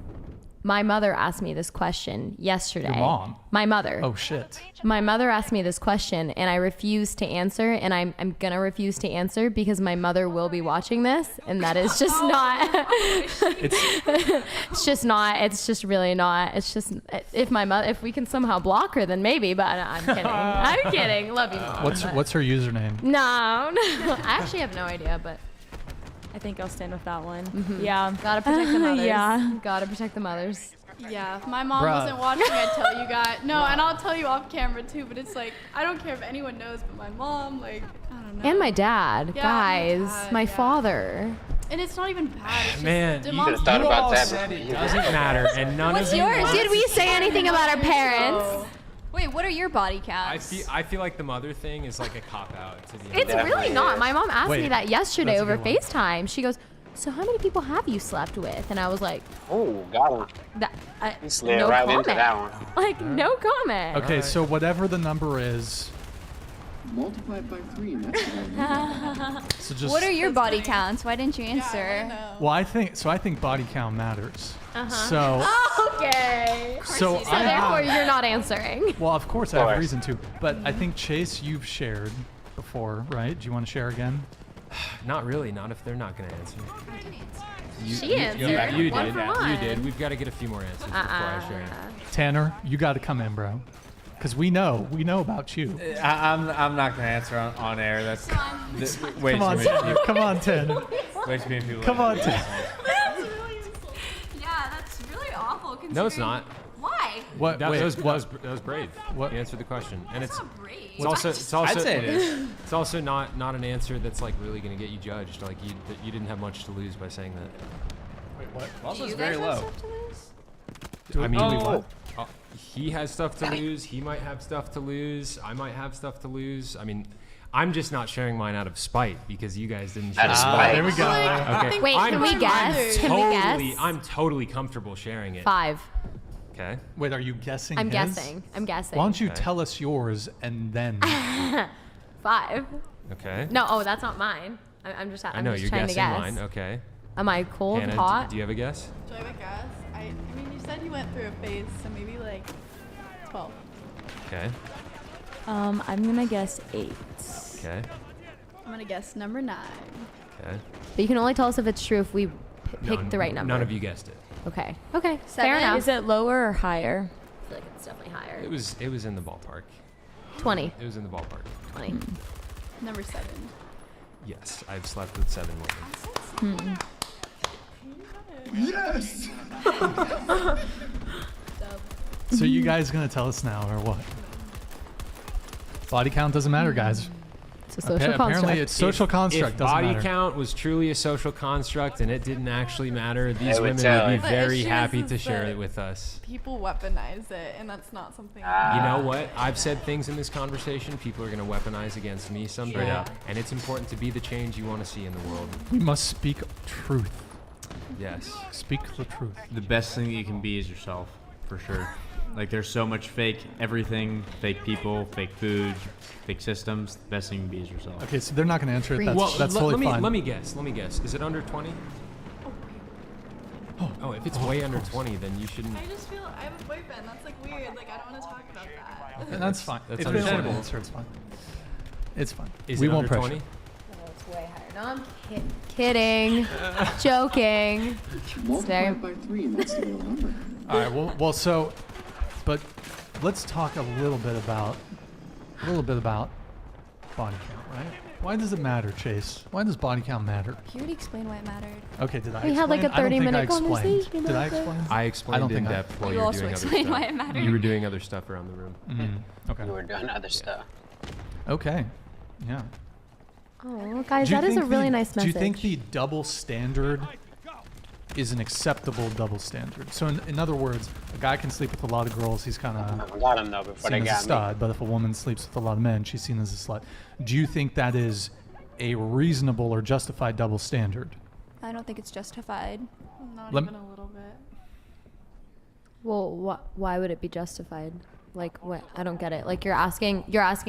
My mother asked me this question yesterday. Your mom? My mother. Oh shit. My mother asked me this question and I refused to answer, and I'm gonna refuse to answer because my mother will be watching this, and that is just not. It's just not. It's just really not. It's just if we can somehow block her, then maybe. But I'm kidding. I'm kidding. Love you, Mom. What's her username? No. I actually have no idea, but. I think I'll stand with that one. Mm-hmm. Yeah. Gotta protect the mothers. Yeah. Gotta protect the mothers. Yeah, if my mom Bruh. wasn't watching, I'd tell you guys. No, and I'll tell you off camera too, but it's like, I don't care if anyone knows, but my mom, like, I don't know. And my dad, Yeah, guys. my dad, My yeah. father. And it's not even bad. It's Man, just, you mom's thought you about all that said before. it doesn't matter, and none What's of you. yours? Did we say anything about our parents? Wait, what are your body counts? I feel like the mother thing is like a cop out to the. It's really not. My mom asked me Wait, that yesterday that's a over good one. FaceTime. She goes, "So how many people have you slept with?" And I was like, Oh, got him. He slid no right comment. into that one. Like, no comment. Okay, so whatever the number is, Multiplied by 3, and that's what so just. What are your body counts? Why didn't you answer? Well, I think body count matters. Uh-huh. So. Okay. So So I therefore, have- you're not answering. Well, of course I have course. reason to, but I think Chase, you've shared before, right? Do you want to share again? Not really. Not if they're not going to answer. She answered. You One did. for You one. did. We've got to get a few more answers before I share. Tanner, you got to come in, bro, because we know about you. I'm not gonna answer on air. That's way Come on, too many Tanner. people. Come on, Tanner. Way too many people. Come on, Tanner. Yeah, that's really awful. No, it's not. Why? What? That, wait, that was, what? that was brave. What? You answered the question, and it's not brave. it's also I'd say it is. It's also not an answer that's like really going to get you judged. Like you didn't have much to lose by saying that. Wait, what? Also, it's you very guys have low. stuff to lose? I mean, Oh. He has stuff to lose. He might have stuff to lose. I might have stuff to lose. I mean, I'm just not sharing mine out of spite because you guys didn't share. Out of spite. There we go. Okay. Wait, can we guess? Can we guess? I'm totally comfortable sharing it. 5. Okay. Wait, are you guessing? I'm his? guessing. I'm guessing. Why don't you Okay. tell us yours and then? 5. Okay. No, oh, that's not mine. I'm just. I I'm know just you're trying guessing to guess. mine. Okay. Am I cold, Hannah, hot? do you have a guess? Do I have a guess? I mean, you said you went through a phase, so maybe like 12. Okay. I'm gonna guess 8. Okay. I'm gonna guess number 9. Okay. But you can only tell us if it's true if we pick None- the right number. None of you guessed it. Okay. Okay. 7? Fair enough. Is it lower or higher? I feel like it's definitely higher. It was in the ballpark. 20. It was in the ballpark. 20. Number 7. Yes, I've slept with 7 women. Yes! So you guys gonna tell us now or what? Body count doesn't matter, guys. It's a social Apparently, construct. it's social construct. If Doesn't body matter. count was truly a social construct and it didn't actually matter, these would women tell would you. be The very issue happy is to share that it with us. People weaponize it, and that's not something. You know what? I've said things in this conversation people are going to weaponize against me someday. Yeah. And it's important to be the change you want to see in the world. We must speak truth. Yes. Speak the truth. The best thing that you can be is yourself, for sure. Like, there's so much fake everything, fake people, fake food, fake systems. The best thing you can be is yourself. Okay, so they're not gonna answer it. That's, Well, that's let totally me fine. let me guess. Let me guess. Is it under 20? Oh, if it's way under 20, then you shouldn't. I just feel I have a boyfriend. That's like weird. Like I don't want to talk about that. And that's fine. That's If they don't want to understandable. answer, it's fine. It's fine. Is we it won't under pressure. 20? No, it's way higher. No, I'm kidding. Joking. It's very. Multiplied by 3, and that's the real number. All right. Well. So, but let's talk a little bit about body count, right? Why does it matter, Chase? Why does body count matter? You already explained why it mattered. Okay, did I We had, like, explain? a I don't think 30-minute I explained. conversation Did I about that. explain? I I explained don't in think I- depth while You you were also doing other explained stuff. why it mattered. You were doing other stuff around the room. Okay. You were doing other stuff. Okay. Yeah. Oh, guys, Do you that is a think really the- nice message. Do you think the double standard is an acceptable double standard? So in other words, a guy can sleep with a lot of girls. He's kind of I got him though before they seen as a got me. stud. But if a woman sleeps with a lot of men, she's seen as a slut. Do you think that is a reasonable or justified double standard? I don't think it's justified. Not Lem- even a little bit. Well, why would it be justified? Like what? I don't get it. Like you're asking,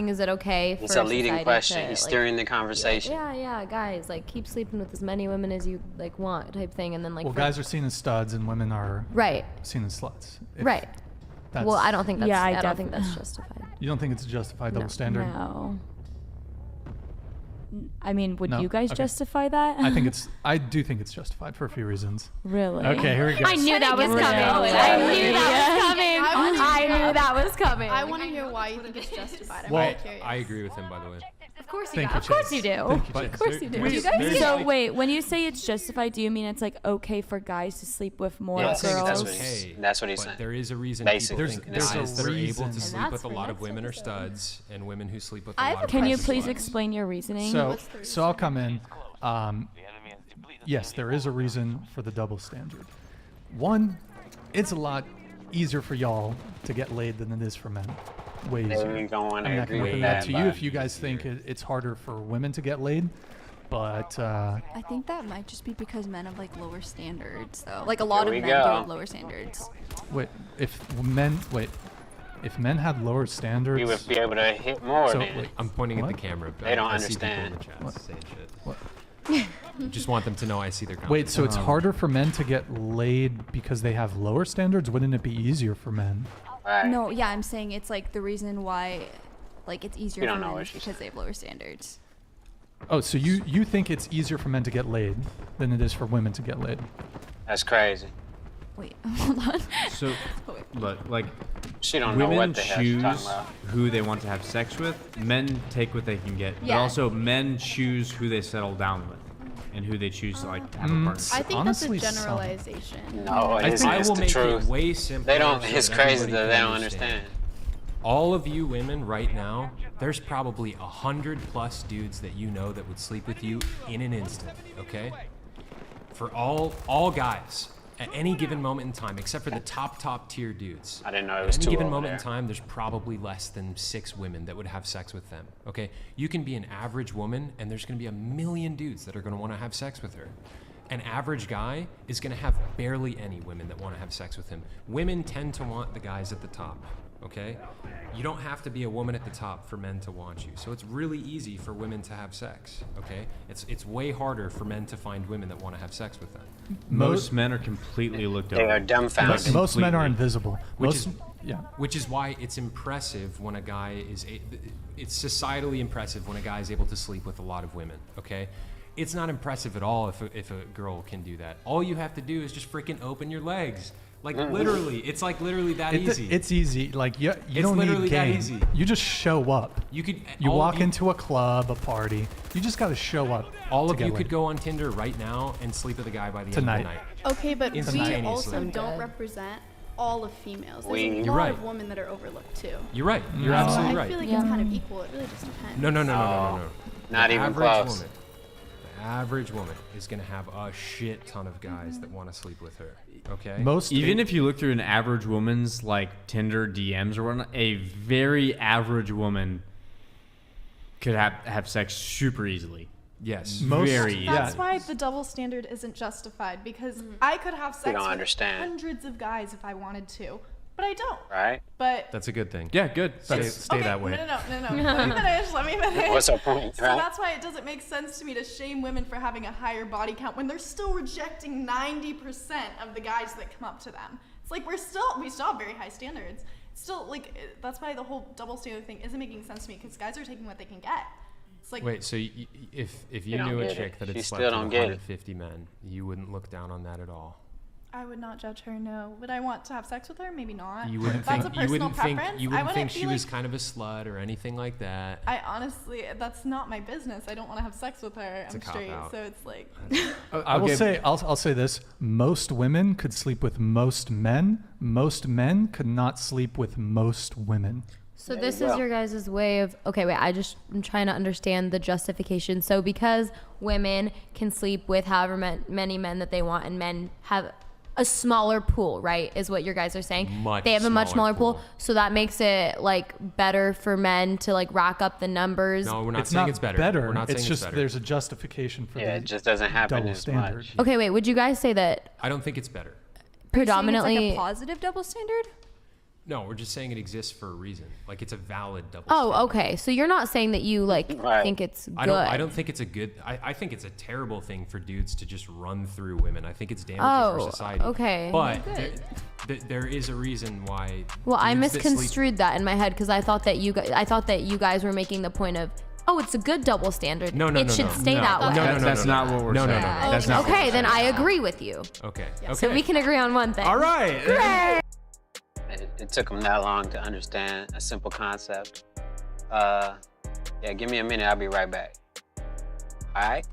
is it okay for It's a leading society question. to, He's like, steering the conversation. yeah, guys, like keep sleeping with as many women as you like want, type thing, and then like Well, guys are seen as studs and women are Right. seen as sluts. If right. that's- Well, I don't think that's. Yeah, I don't think that's justified. You don't think it's a justified double standard? No. I mean, would No? you guys Okay. justify that? I do think it's justified for a few reasons. Really? Okay, here we go. I knew that was coming. I knew that was coming. I want to hear why you think it's justified. I'm Well, very curious. I agree with him, by the way. Of course Thank you do. you, Of course Chase. you do. Thank you, But Chase. Of course you do. there's- You guys there's- So wait, when you say it's justified, do you mean it's like okay for guys to sleep with more Yeah, I think girls? that's what he's but saying. there is a reason Basically. people think There's a guys that are able reason. to And sleep that's with a for lot of next women are episode. studs, and women who sleep with a I have lot a of Can guys you are please sluts. explain your reasoning? So I'll come in. Yes, there is a reason for the double standard. One, it's a lot easier for y'all to get laid than it is for men. Way There easier. you go, and I I'm not agree gonna with put that that, to you but if you guys think it's harder for women to get laid, but I think that might just be because men have like lower standards, though. Like a lot There of we men do go. have lower standards. if men had lower standards, You would be able to hit more So, than. wait, I'm pointing at What? the camera. But They don't I see people in understand. the chat What? saying shit. What? Just want them to know I see their comments. Wait, so it's harder for men to get laid because they have lower standards? Wouldn't it be easier for men? Right. No, yeah, I'm saying it's like the reason why, like it's easier You for don't know men what is she's because they have lower standards. Oh, so you think it's easier for men to get laid than it is for women to get laid? That's crazy. Wait, hold on. So, look, like, She don't know women what the hell she's choose talking about. who they want to have sex with. Men take what they can get, but Yeah. also men choose who they settle down with, and who they choose to like have a partner. I think Honestly, that's a some. generalization. No, it I isn't. think It's I will the make truth. it way simpler. They don't. so It's that crazy everybody that they can don't understand. All of you women right now, there's probably 100+ dudes that you know that would sleep with you in an instant. Okay, for all guys. At any given moment in time, except for the top tier dudes. I didn't know it At was any two given over moment in there. time, there's probably less than 6 women that would have sex with them. Okay, you can be an average woman, and there's going to be a million dudes that are going to want to have sex with her. An average guy is going to have barely any women that want to have sex with him. Women tend to want the guys at the top. Okay, you don't have to be a woman at the top for men to want you. So it's really easy for women to have sex. Okay, it's way harder for men to find women that want to have sex with them. Most men are completely looked They over. are dumbfounded. Most men are Completely. invisible. Which Which is why it's impressive when a guy is it's societally impressive when a guy is able to sleep with a lot of women. Okay, it's not impressive at all if a girl can do that. All you have to do is just freaking open your legs. Like literally, it's like literally that easy. It's easy. Like you It's don't literally need that game. easy. You just show up. You walk into a club, a party. You just got to show up. All to of get you laid. could go on Tinder right now and sleep with a guy by the Tonight. end of the night. Okay, but we Instantaneously. also don't represent all of females. There's a You're lot right. of women that are overlooked too. You're right. You're No. absolutely right. I feel like it's kind of equal. It really just depends. No. Not The even average close. Woman, the average woman is gonna have a shit ton of guys that want to sleep with her. Okay. Even if you look through an average woman's like Tinder DMs or whatnot, a very average woman could have sex super easily. Yes. Very easily. That's why the double standard isn't justified, because I could have sex don't with understand. hundreds of guys if I wanted to, but I don't. Right? But That's a good thing. Yeah, good. Stay that way. No. Let me finish. Let me finish. What's our point, So right? that's why it doesn't make sense to me to shame women for having a higher body count when they're still rejecting 90% of the guys that come up to them. It's like we still have very high standards. Still, like that's why the whole double standard thing isn't making sense to me, because guys are taking what they can get. It's like Wait, so if you don't knew a get chick it. that She had still slept don't with get it. 150 men, you wouldn't look down on that at all. I would not judge her. No. Would I want to have sex with her? Maybe not. You wouldn't That's think a you personal wouldn't preference. think you I wouldn't wouldn't think be she was like- kind of a slut or anything like that. I honestly, that's not my business. I don't want to have sex with her. It's I'm a straight, cop-out. so it's like. I will Okay. say, I'll say this: most women could sleep with most men. Most men could not sleep with most women. So this is your guys' way of I'm trying to understand the justification. So because women can sleep with however many men that they want, and men have a smaller pool, right? Is what your guys are saying. Much they have a much smaller smaller pool, so that makes it like better for men to like rack up the numbers. No, we're not It's saying not it's better. better. We're not It's saying just it's better. there's a justification for Yeah, the it just doesn't happen double as standard. much. Okay, wait. Would you guys say that I don't think it's better. predominantly? Are you saying it's like a positive double standard? No, we're just saying it exists for a reason. Like it's a valid double. Oh, okay. So you're not saying that you like think it's good. I don't think it's a good. I think it's a terrible thing for dudes to just run through women. I think it's damaging for society. Okay. But there is a reason why. Well, I dudes that misconstrued that in my head because I thought that you guys were making the point of, oh, it's a good double standard. It should stay that way. No, that's not what we're saying. That's not. Okay, then I agree with you. Okay. So we can agree on one thing. All right. Great. It took them that long to understand a simple concept. Yeah, give me a minute. I'll be right back. All right?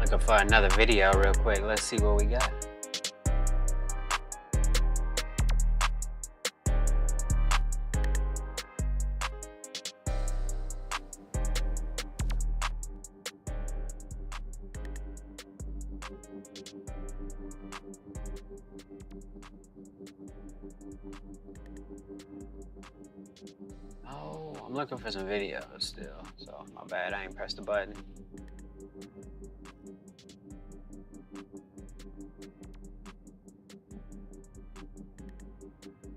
Looking for another video real quick. Let's see what we got. Oh, I'm looking for some videos still, so my bad, I ain't pressed the button.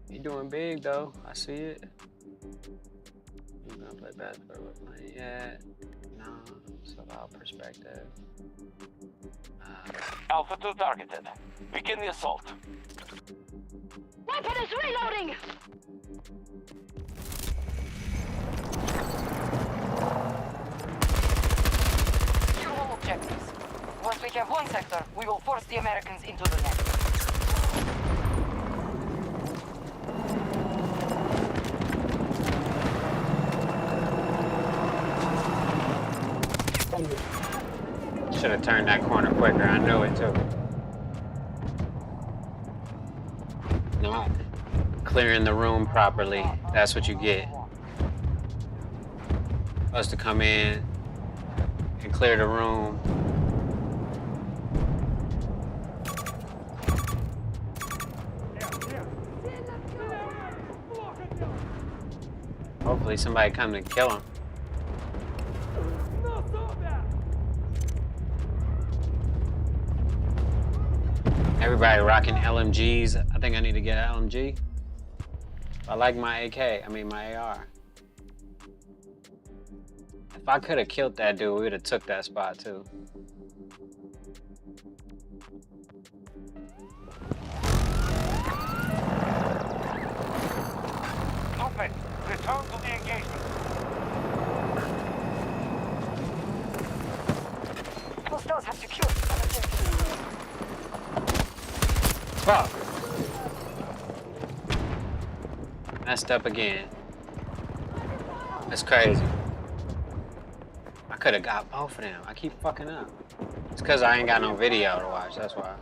You doing big though, I see it. You gonna play basketball with me yet? No, it's about perspective. Alpha 2 targeted. Begin the assault. Weapon is reloading! Secure all objectives. Once we have one sector, we will force the Americans into the next. Should have turned that corner quicker, I knew it too. Not clearing the room properly, that's what you get. Us to come in and clear the room. Hopefully somebody come to kill him. Everybody rocking LMGs. I think I need to get an LMG. I like my AK, my AR. If I could have killed that dude, we would have took that spot too. Movement. Return to the engagement. Hostiles have secured an objective. Fuck. Messed up again. That's crazy. I could have got both of them. I keep fucking up. It's because I ain't got no video to watch, that's why.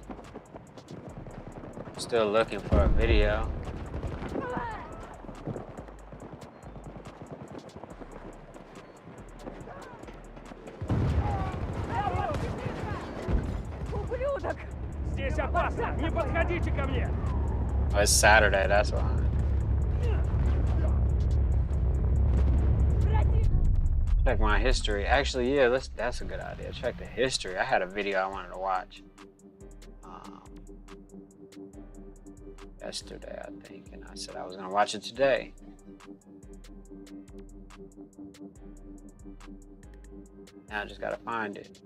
Still looking for a video. Oh, it's Saturday, that's why. Check my history. Actually, yeah, that's a good idea. Check the history. I had a video I wanted to watch yesterday, I think, and I said I was gonna watch it today. Now I just gotta find it.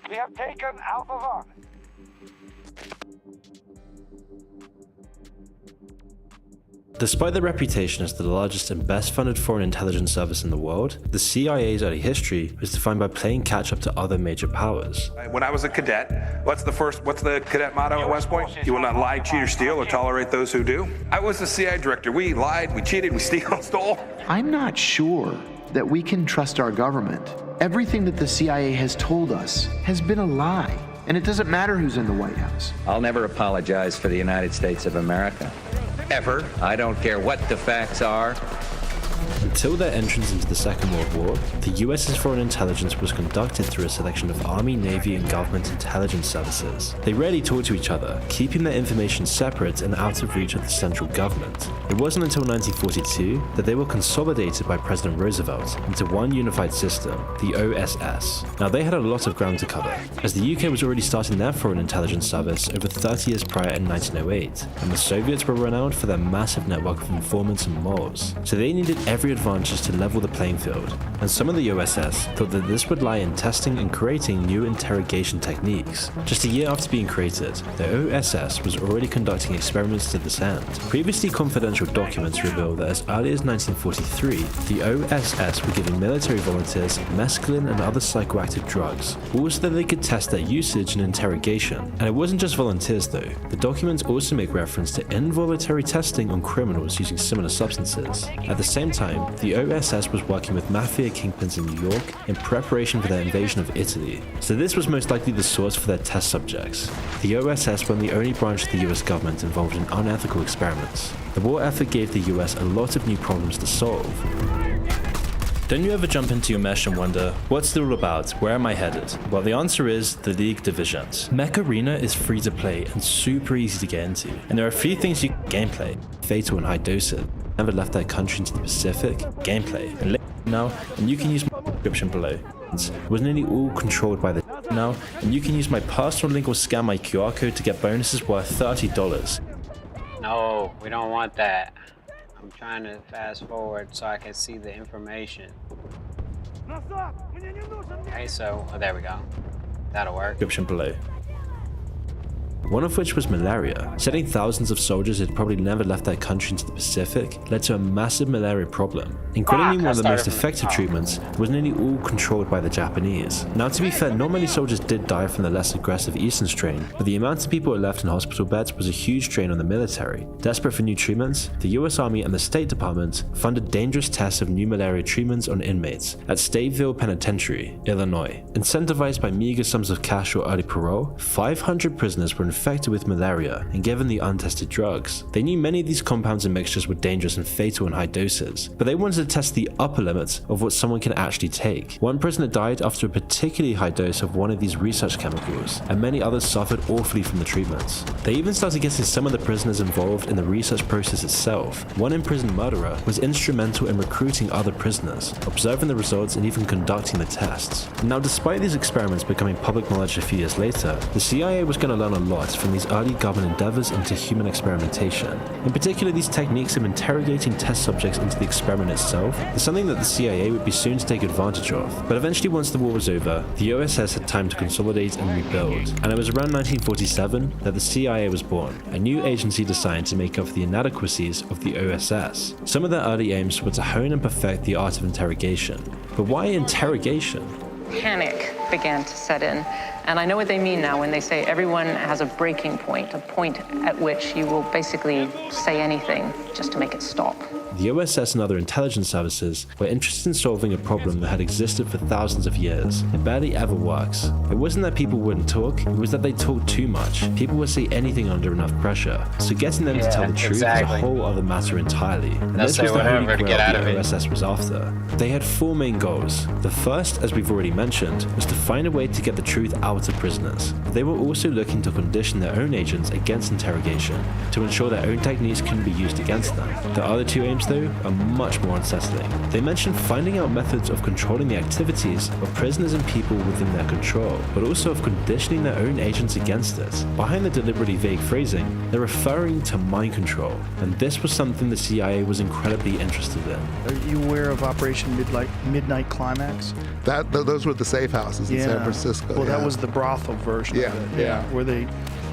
We have taken Alpha 1. Despite their reputation as the largest and best funded foreign intelligence service in the world, the CIA's early history was defined by playing catch up to other major powers. When I was a cadet, what's the cadet motto at West Point? You will not lie, cheat, or steal, or tolerate those who do. I was the CIA director. We lied, we cheated, we stole. I'm not sure that we can trust our government. Everything that the CIA has told us has been a lie, and it doesn't matter who's in the White House. I'll never apologize for the United States of America. Ever. I don't care what the facts are. Until their entrance into the Second World War, the US's foreign intelligence was conducted through a selection of Army, Navy, and government intelligence services. They rarely talked to each other, keeping their information separate and out of reach of the central government. It wasn't until 1942 that they were consolidated by President Roosevelt into one unified system, the OSS. Now, they had a lot of ground to cover, as the UK was already starting their foreign intelligence service over 30 years prior in 1908, and the Soviets were renowned for their massive network of informants and moles. So they needed every advantage to level the playing field, and some of the OSS thought that this would lie in testing and creating new interrogation techniques. Just a year after being created, the OSS was already conducting experiments to this end. Previously confidential documents reveal that as early as 1943, the OSS were giving military volunteers mescaline and other psychoactive drugs, all so that they could test their usage in interrogation. And it wasn't just volunteers though. The documents also make reference to involuntary testing on criminals using similar substances. At the same time, the OSS was working with mafia kingpins in New York in preparation for their invasion of Italy, so this was most likely the source for their test subjects. The OSS were the only branch of the US government involved in unethical experiments. The war effort gave the US a lot of new problems to solve. Don't you ever jump into your mesh and wonder, what's it all about? Where am I headed? Well, the answer is the League Divisions. Mech Arena is free to play and super easy to get into, and there are a few things you can gameplay. Fatal and high dosage. Never left their country into the Pacific. Gameplay. And now, and you can use my description below. It was nearly all controlled by the now, and you can use my personal link or scan my QR code to get bonuses worth $30. No, we don't want that. I'm trying to fast forward so I can see the information. Okay, so, oh, there we go. That'll work. Description below. One of which was malaria. Sending thousands of soldiers who had probably never left their country into the Pacific led to a massive malaria problem. Incredibly, one of the most effective treatments was nearly all controlled by the Japanese. Now, to be fair, not many soldiers did die from the less aggressive Eastern strain, but the amount of people who left in hospital beds was a huge strain on the military. Desperate for new treatments, the US Army and the State Department funded dangerous tests of new malaria treatments on inmates at Stateville Penitentiary, Illinois. Incentivized by meager sums of cash or early parole, 500 prisoners were infected with malaria and given the untested drugs. They knew many of these compounds and mixtures were dangerous and fatal in high doses, but they wanted to test the upper limits of what someone can actually take. One prisoner died after a particularly high dose of one of these research chemicals, and many others suffered awfully from the treatments. They even started getting some of the prisoners involved in the research process itself. One imprisoned murderer was instrumental in recruiting other prisoners, observing the results and even conducting the tests. Now, despite these experiments becoming public knowledge a few years later, the CIA was going to learn a lot from these early government endeavors into human experimentation. In particular, these techniques of interrogating test subjects into the experiment itself is something that the CIA would be soon to take advantage of. But eventually, once the war was over, the OSS had time to consolidate and rebuild, and it was around 1947 that the CIA was born, a new agency designed to make up for the inadequacies of the OSS. Some of their early aims were to hone and perfect the art of interrogation. But why interrogation? Panic. began to set in. And I know what they mean now when they say everyone has a breaking point, a point at which you will basically say anything just to make it stop. The OSS and other intelligence services were interested in solving a problem that had existed for thousands of years. It barely ever works. It wasn't that people wouldn't talk, it was that they talked too much. People would say anything under enough pressure. So getting them to tell the truth is a whole other matter entirely. And this was the holy grail the OSS was after. They had 4 main goals. The first, as we've already mentioned, was to find a way to get the truth out of prisoners. They were also looking to condition their own agents against interrogation, to ensure their own techniques couldn't be used against them. The other 2 aims, though, are much more unsettling. They mention finding out methods of controlling the activities of prisoners and people within their control, but also of conditioning their own agents against it. Behind the deliberately vague phrasing, they're referring to mind control, and this was something the CIA was incredibly interested in. Are you aware of Operation Midnight Climax? Those were the safe houses in San Francisco. Well, that was the brothel version of it. Where they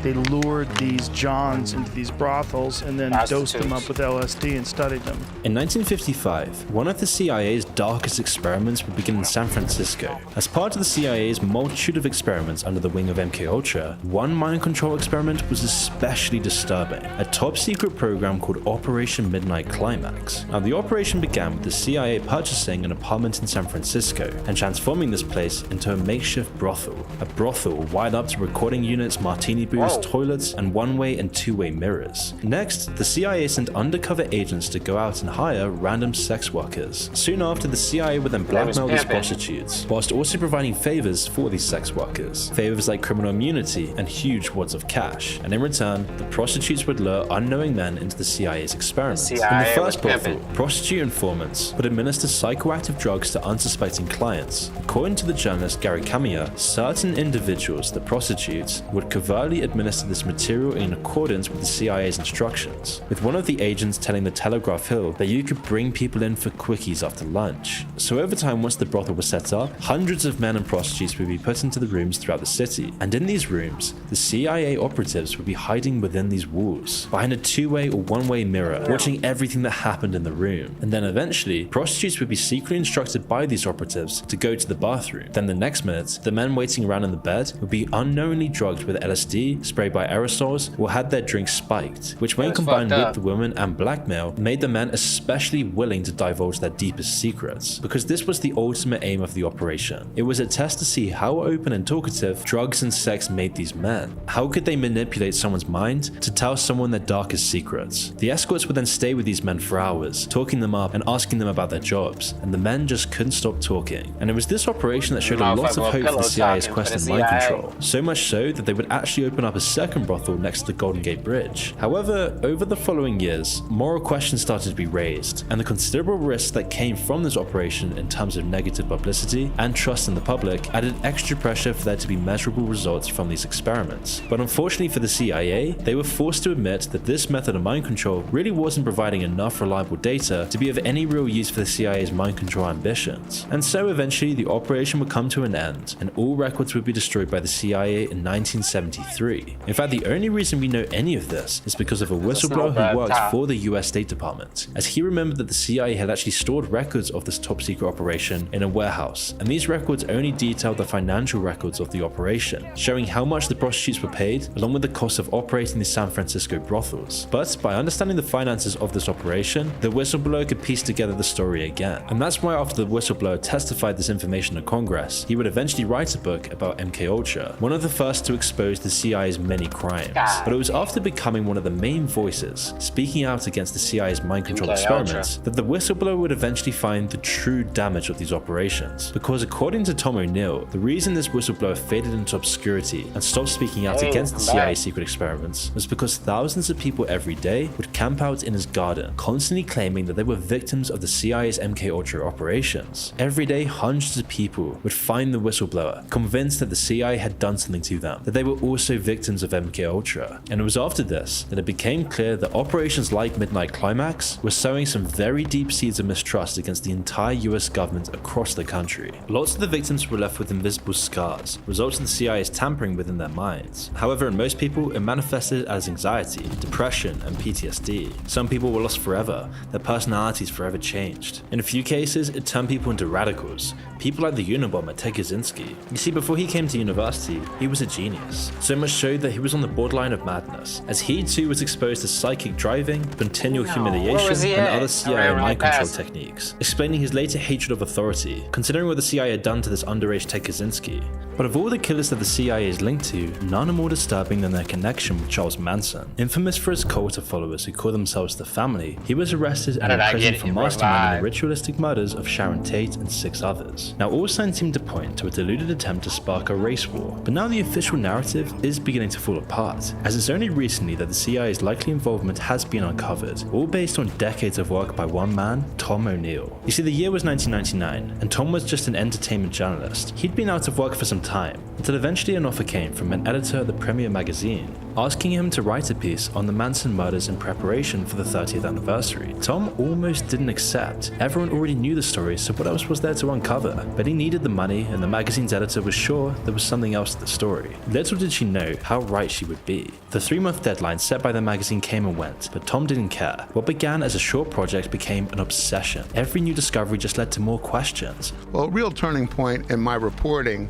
lured these Johns into these brothels and then dosed them up with LSD and studied them. In 1955, one of the CIA's darkest experiments would begin in San Francisco. As part of the CIA's multitude of experiments under the wing of MKUltra, one mind control experiment was especially disturbing, a top-secret program called Operation Midnight Climax. Now, the operation began with the CIA purchasing an apartment in San Francisco and transforming this place into a makeshift brothel. A brothel wired up to recording units, martini booths, toilets, and one-way and two-way mirrors. Next, the CIA sent undercover agents to go out and hire random sex workers. Soon after, the CIA would then blackmail these prostitutes, whilst also providing favors for these sex workers. Favors like criminal immunity and huge wads of cash. And in return, the prostitutes would lure unknowing men into the CIA's experiments. In the first brothel, prostitute informants would administer psychoactive drugs to unsuspecting clients. According to the journalist Gary Kamiya, certain individuals, the prostitutes, would covertly administer this material in accordance with the CIA's instructions, with one of the agents telling the Telegraph Hill that you could bring people in for quickies after lunch. So over time, once the brothel was set up, hundreds of men and prostitutes would be put into the rooms throughout the city, and in these rooms, the CIA operatives would be hiding within these walls, behind a two-way or one-way mirror, watching everything that happened in the room. And then eventually, prostitutes would be secretly instructed by these operatives to go to the bathroom. Then the next minute, the men waiting around in the bed would be unknowingly drugged with LSD, sprayed by aerosols, or had their drinks spiked, which when combined with the women and blackmail, made the men especially willing to divulge their deepest secrets, because this was the ultimate aim of the operation. It was a test to see how open and talkative drugs and sex made these men. How could they manipulate someone's mind to tell someone their darkest secrets? The escorts would then stay with these men for hours, talking them up and asking them about their jobs, and the men just couldn't stop talking. And it was this operation that showed a lot of hope for the CIA's quest in mind control, so much so that they would actually open up a second brothel next to the Golden Gate Bridge. However, over the following years, moral questions started to be raised, and the considerable risks that came from this operation in terms of negative publicity and trust in the public added extra pressure for there to be measurable results from these experiments. But unfortunately for the CIA, they were forced to admit that this method of mind control really wasn't providing enough reliable data to be of any real use for the CIA's mind control ambitions. And so eventually the operation would come to an end, and all records would be destroyed by the CIA in 1973. In fact, the only reason we know any of this is because of a whistleblower who worked for the US State Department, as he remembered that the CIA had actually stored records of this top secret operation in a warehouse, and these records only detailed the financial records of the operation, showing how much the prostitutes were paid, along with the cost of operating the San Francisco brothels. But by understanding the finances of this operation, the whistleblower could piece together the story again. And that's why after the whistleblower testified this information to Congress, he would eventually write a book about MKUltra, one of the first to expose the CIA's many crimes. But it was after becoming one of the main voices, speaking out against the CIA's mind control experiments, that the whistleblower would eventually find the true damage of these operations. Because according to Tom O'Neill, the reason this whistleblower faded into obscurity and stopped speaking out against the CIA's secret experiments was because thousands of people every day would camp out in his garden, constantly claiming that they were victims of the CIA's MKUltra operations. Every day, hundreds of people would find the whistleblower, convinced that the CIA had done something to them, that they were also victims victims of MKUltra. And it was after this that it became clear that operations like Midnight Climax were sowing some very deep seeds of mistrust against the entire US government across the country. Lots of the victims were left with invisible scars, results of the CIA's tampering within their minds. However, in most people, it manifested as anxiety, depression, and PTSD. Some people were lost forever, their personalities forever changed. In a few cases, it turned people into radicals, people like the Unabomber Ted Kaczynski. You see, before he came to university, he was a genius. So much so that he was on the borderline of madness, as he too was exposed to psychic driving, continual humiliation, and other CIA mind control techniques, explaining his later hatred of authority, considering what the CIA had done to this underage Ted Kaczynski. But of all the killers that the CIA is linked to, none are more disturbing than their connection with Charles Manson. Infamous for his cult of followers who call themselves the Family, he was arrested and imprisoned for masterminding the ritualistic murders of Sharon Tate and 6 others. Now all signs seem to point to a deluded attempt to spark a race war, but now the official narrative is beginning to fall apart, as it's only recently that the CIA's likely involvement has been uncovered, all based on decades of work by one man, Tom O'Neill. You see, the year was 1999, and Tom was just an entertainment journalist. He'd been out of work for some time, until eventually an offer came from an editor at the Premiere magazine, asking him to write a piece on the Manson murders in preparation for the 30th anniversary. Tom almost didn't accept. Everyone already knew the story, so what else was there to uncover? But he needed the money, and the magazine's editor was sure there was something else to the story. Little did she know how right she would be. The 3-month deadline set by the magazine came and went, but Tom didn't care. What began as a short project became an obsession. Every new discovery just led to more questions. Well, a real turning point in my reporting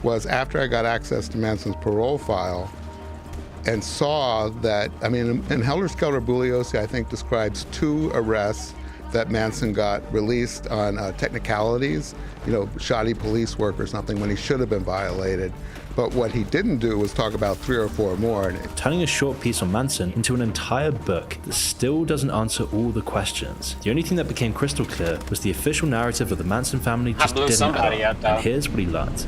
was after I got access to Manson's parole file and saw that, I mean, in Helter Skelter, Bugliosi, I think, describes 2 arrests that Manson got released on technicalities, shoddy police work or something, when he should have been violated. But what he didn't do was talk about 3 or 4 more. Turning a short piece on Manson into an entire book that still doesn't answer all the questions. The only thing that became crystal clear was the official narrative of the Manson family just didn't add up. And here's what he learned.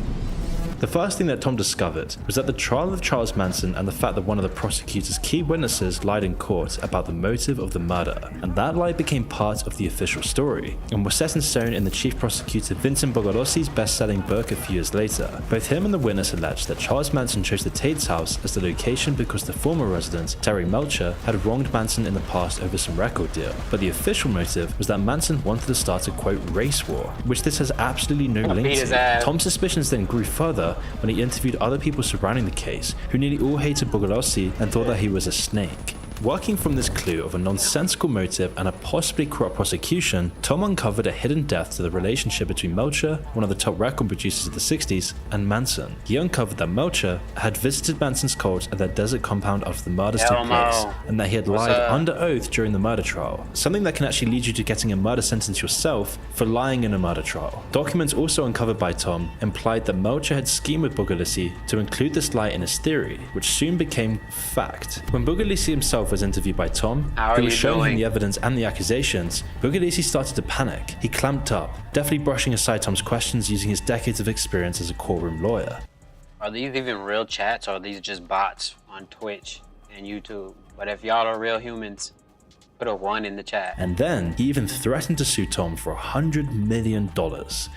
The first thing that Tom discovered was that the trial of Charles Manson and the fact that one of the prosecutor's key witnesses lied in court about the motive of the murder, and that lie became part of the official story, and was set in stone in the chief prosecutor Vincent Bugliosi's best-selling book a few years later. Both him and the witness alleged that Charles Manson chose the Tate's house as the location because the former resident, Terry Melcher, had wronged Manson in the past over some record deal, but the official motive was that Manson wanted to start a quote race war, which this has absolutely no link to. Tom's suspicions then grew further when he interviewed other people surrounding the case, who nearly all hated Bugliosi and thought that he was a snake. Working from this clue of a nonsensical motive and a possibly corrupt prosecution, Tom uncovered a hidden depth to the relationship between Melcher, one of the top record producers of the 60s, and Manson. He uncovered that Melcher had visited Manson's cult at their desert compound after the murders took place, and that he had lied under oath during the murder trial, something that can actually lead you to getting a murder sentence yourself for lying in a murder trial. Documents also uncovered by Tom implied that Melcher had schemed with Bugliosi to include this lie in his theory, which soon became fact. When Bugliosi himself was interviewed by Tom, who was showing him the evidence and the accusations, Bugliosi started to panic. He clamped up, deftly brushing aside Tom's questions using his decades of experience as a courtroom lawyer. Are these even real chats, or are these just bots on Twitch and YouTube? But if y'all are real humans, put a 1 in the chat. And then he even threatened to sue Tom for $100 million.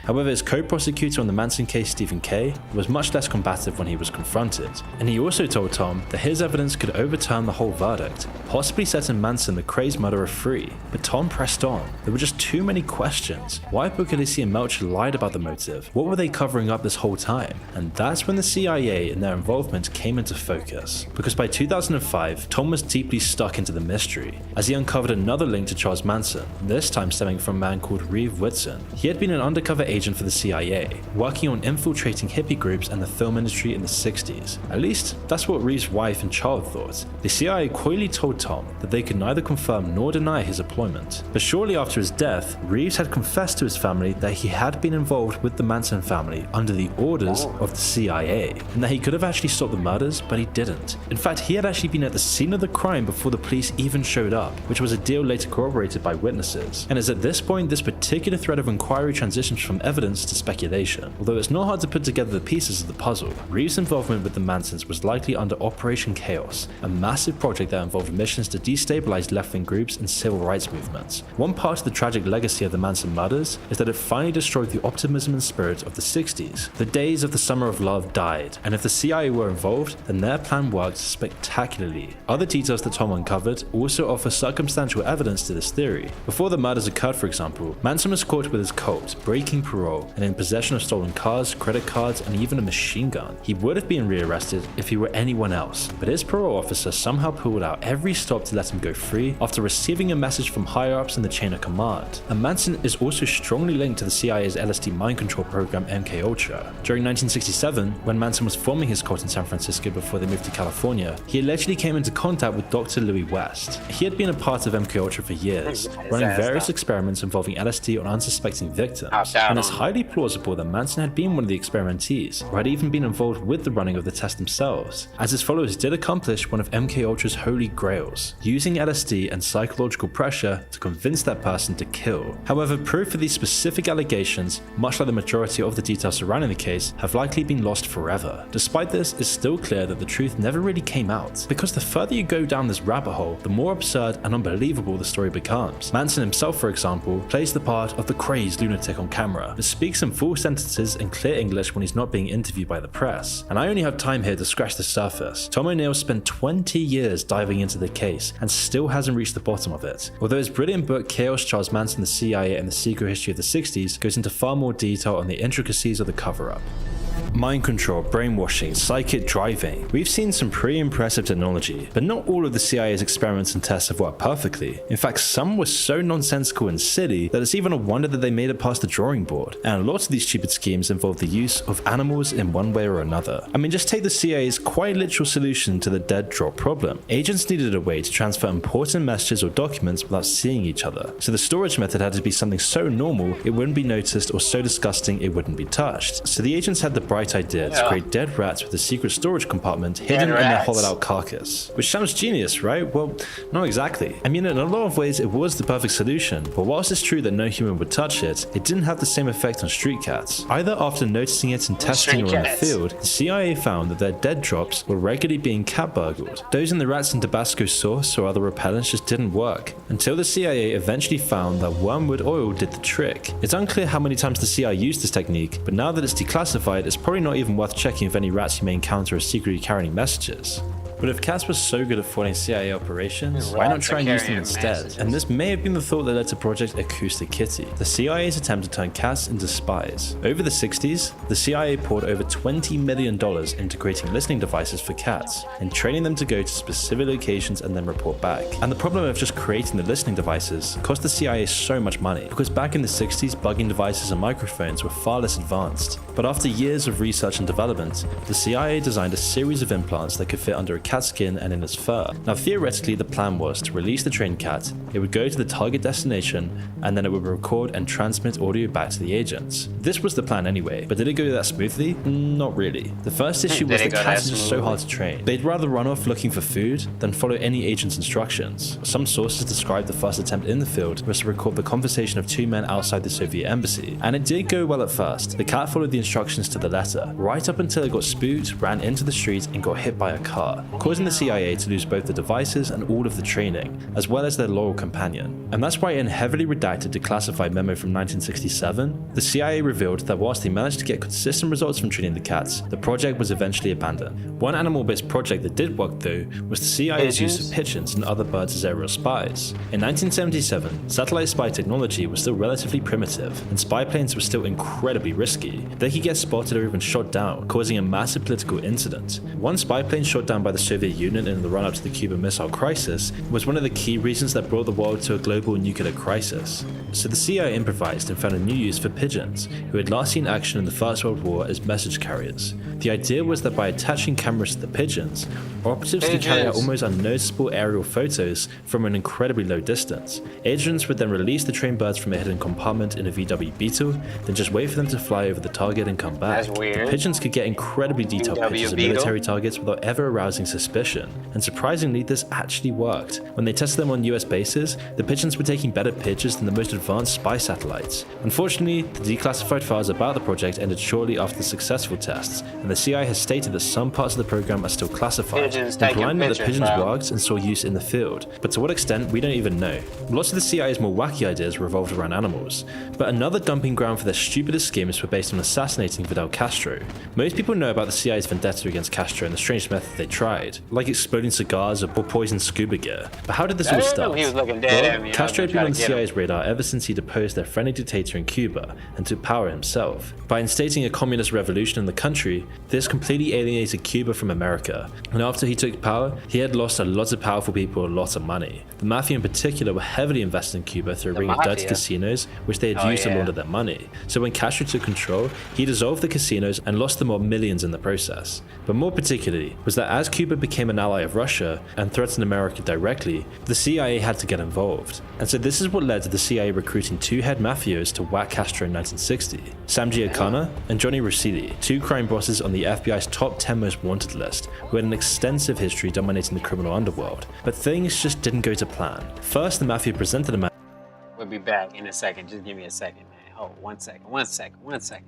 However, his co-prosecutor on the Manson case, Stephen Kay, was much less combative when he was confronted, and he also told Tom that his evidence could overturn the whole verdict, possibly setting Manson the crazed murderer free. But Tom pressed on. There were just too many questions. Why Bugliosi and Melcher lied about the motive? What were they covering up this whole time? And that's when the CIA and their involvement came into focus. Because by 2005, Tom was deeply stuck into the mystery, as he uncovered another link to Charles Manson, this time stemming from a man called Reeve Whitson. He had been an undercover agent for the CIA, working on infiltrating hippie groups and the film industry in the 60s. At least, that's what Reeve's wife and child thought. The CIA coyly told Tom that they could neither confirm nor deny his employment. But shortly after his death, Reeves had confessed to his family that he had been involved with the Manson family under the orders of the CIA, and that he could have actually stopped the murders, but he didn't. In fact, he had actually been at the scene of the crime before the police even showed up, which which was a deal later corroborated by witnesses. And it's at this point this particular thread of inquiry transitions from evidence to speculation. Although it's not hard to put together the pieces of the puzzle, Reeves' involvement with the Mansons was likely under Operation Chaos, a massive project that involved missions to destabilize left-wing groups and civil rights movements. One part of the tragic legacy of the Manson murders is that it finally destroyed the optimism and spirit of the 60s. The days of the summer of love died, and if the CIA were involved, then their plan worked spectacularly. Other details that Tom uncovered also offer circumstantial evidence to this theory. Before the murders occurred, for example, Manson was caught with his cult, breaking parole, and in possession of stolen cars, credit cards, and even a machine gun. He would have been rearrested if he were anyone else, but his parole officer somehow pulled out every stop to let him go free after receiving a message from higher-ups in the chain of command. And Manson is also strongly linked to the CIA's LSD mind control program MKUltra. During 1967, when Manson was forming his cult in San Francisco before they moved to California, he allegedly came into contact with Dr. Louis West. He had been a part of MKUltra for years, running various experiments involving LSD on unsuspecting victims, and it's highly plausible that Manson had been one of the experimentees, or had even been involved with the running of the test themselves, as his followers did accomplish one of MKUltra's holy grails, using LSD and psychological pressure to convince that person to kill. However, proof for these specific allegations, much like the majority of the details surrounding the case, have likely been lost forever. Despite this, it's still clear that the truth never really came out, because the further you go down this rabbit hole, the more absurd and unbelievable the story becomes. Manson himself, for example, plays the part of the crazed lunatic on camera, but speaks in full sentences in clear English when he's not being interviewed by the press. And I only have time here to scratch the surface. Tom O'Neill spent 20 years diving into the case and still hasn't reached the bottom of it. Although his brilliant book Chaos: Charles Manson, the CIA and the Secret History of the 60s goes into far more detail on the intricacies of the cover-up. Mind control, brainwashing, psychic driving. We've seen some pretty impressive technology, but not all of the CIA's experiments and tests have worked perfectly. In fact, some were so nonsensical and silly that it's even a wonder that they made it past the drawing board. And a lot of these stupid schemes involve the use of animals in one way or another. I mean, just take the CIA's quite literal solution to the dead drop problem. Agents needed a way to transfer important messages or documents without seeing each other. So the storage method had to be something so normal it wouldn't be noticed, or so disgusting it wouldn't be touched. So the agents had the bright idea to create dead rats with a secret storage compartment hidden in their hollowed out carcass. Which sounds genius, right? Well, not exactly. I mean, in a lot of ways it was the perfect solution, but whilst it's true that no human would touch it, it didn't have the same effect on street cats. Either after noticing it in testing or in the field, the CIA found that their dead drops were regularly being cat burgled. Dosing the rats in Tabasco sauce or other repellents just didn't work, until the CIA eventually found that wormwood oil did the trick. It's unclear how many times the CIA used this technique, but now that it's declassified, it's probably not even worth checking if any rats you may encounter are secretly carrying messages. But if cats were so good at foiling CIA operations, why not try and use them instead? And this may have been the thought that led to Project Acoustic Kitty, the CIA's attempt to turn cats into spies. Over the 60s, the CIA poured over $20 million into creating listening devices for cats, and training them to go to specific locations and then report back. And the problem of just creating the listening devices cost the CIA so much money, because back in the 60s, bugging devices and microphones were far less advanced. But after years of research and development, the CIA designed a series of implants that could fit under a cat's skin and in its fur. Now theoretically the plan was to release the trained cat, it would go to the target destination, and then it would record and transmit audio back to the agents. This was the plan anyway, but did it go that smoothly? Not really. The first issue was that cats are just so hard to train. They'd rather run off looking for food than follow any agent's instructions. Some sources describe the first attempt in the field was to record the conversation of two men outside the Soviet embassy, and it did go well at first. The cat followed the instructions to the letter, right up until it got spooked, ran into the street, and got hit by a car, causing the CIA to lose both the devices and all of the training, as well as their loyal companion. And that's why in a heavily redacted declassified memo from 1967, the CIA revealed that whilst they managed to get consistent results from training the cats, the project was eventually abandoned. One animal-based project that did work though was the CIA's use of pigeons and other birds as aerial spies. In 1977, satellite spy technology was still relatively primitive, and spy planes were still incredibly risky. They could get spotted or even shot down, causing a massive political incident. One spy plane shot down by the Soviet Union in the run-up to the Cuban Missile Crisis was one of the key reasons that brought the world to a global nuclear crisis. So the CIA improvised and found a new use for pigeons, who had last seen action in the First World War as message carriers. The idea was that by attaching cameras to the pigeons, operatives could carry out almost unnoticeable aerial photos from an incredibly low distance. Agents would then release the trained birds from a hidden compartment in a VW Beetle, then just wait for them to fly over the target and come back. That's weird. The pigeons could get incredibly detailed pictures of military targets without ever arousing suspicion, and surprisingly this actually worked. When they tested them on US bases, the pigeons were taking better pictures than the most advanced spy satellites. Unfortunately, the declassified files about the project ended shortly after the successful tests, and the CIA has stated that some parts of the program are still classified, implying that the pigeons worked and saw use in the field. But to what extent, we don't even know. Lots of the CIA's more wacky ideas revolved around animals, but another dumping ground for their stupidest schemes were based on assassinating Fidel Castro. Most people know about the CIA's vendetta against Castro and the strange methods they tried, like exploding cigars or poisoned scuba gear. But how did this all start? He was looking dead at me. Castro had been on the CIA's radar ever since he deposed their friendly dictator in Cuba and took power himself. By instating a communist revolution in the country, this completely alienated Cuba from America, and after he took power, he had lost a lot of powerful people a lot of money. The mafia in particular were heavily invested in Cuba through a ring of dirty casinos, which they had used to launder their money. So when Castro took control, he dissolved the casinos and lost the mob millions in the process. But more particularly was that as Cuba became an ally of Russia and threatened America directly, the CIA had to get involved. And so this is what led to the CIA recruiting two head mafios to whack Castro in 1960, Sam Giancana and Johnny Russilli, two crime bosses on the FBI's top 10 most wanted list, who had an extensive history dominating the criminal underworld. But things just didn't go to plan. First, the mafia presented a man. We'll be back in a second. Just give me a second, man. Oh, 1 second. 1 second. 1 second.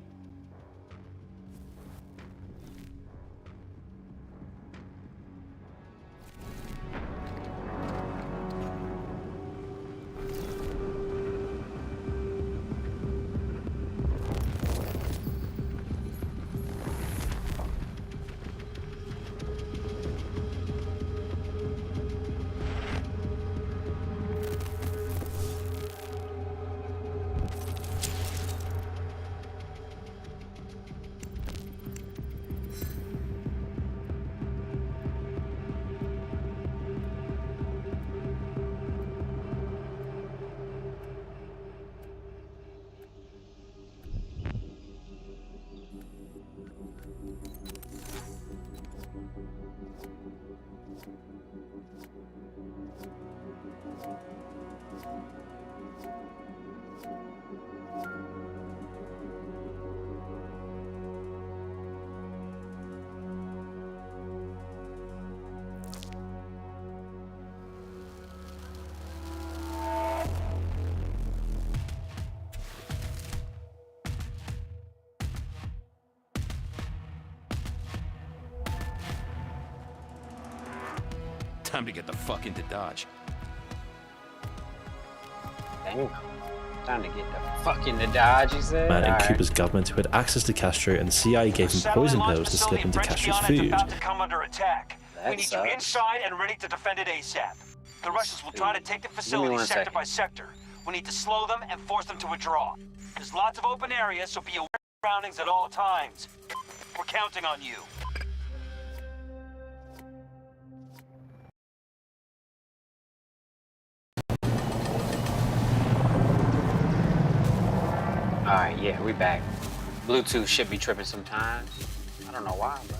Time to get the fuck into Dodge. Damn. Time to get the fuck into Dodge, he said. Man in Cuba's government who had access to Castro, and the CIA gave him poison pills to slip into Castro's food. About to come under attack. We need you inside and ready to defend it ASAP. The Russians will try to take the facility sector by sector. We need to slow them and force them to withdraw. There's lots of open areas, so be aware of surroundings at all times. We're counting on you. Alright, yeah, we back. Bluetooth should be tripping sometimes. I don't know why, but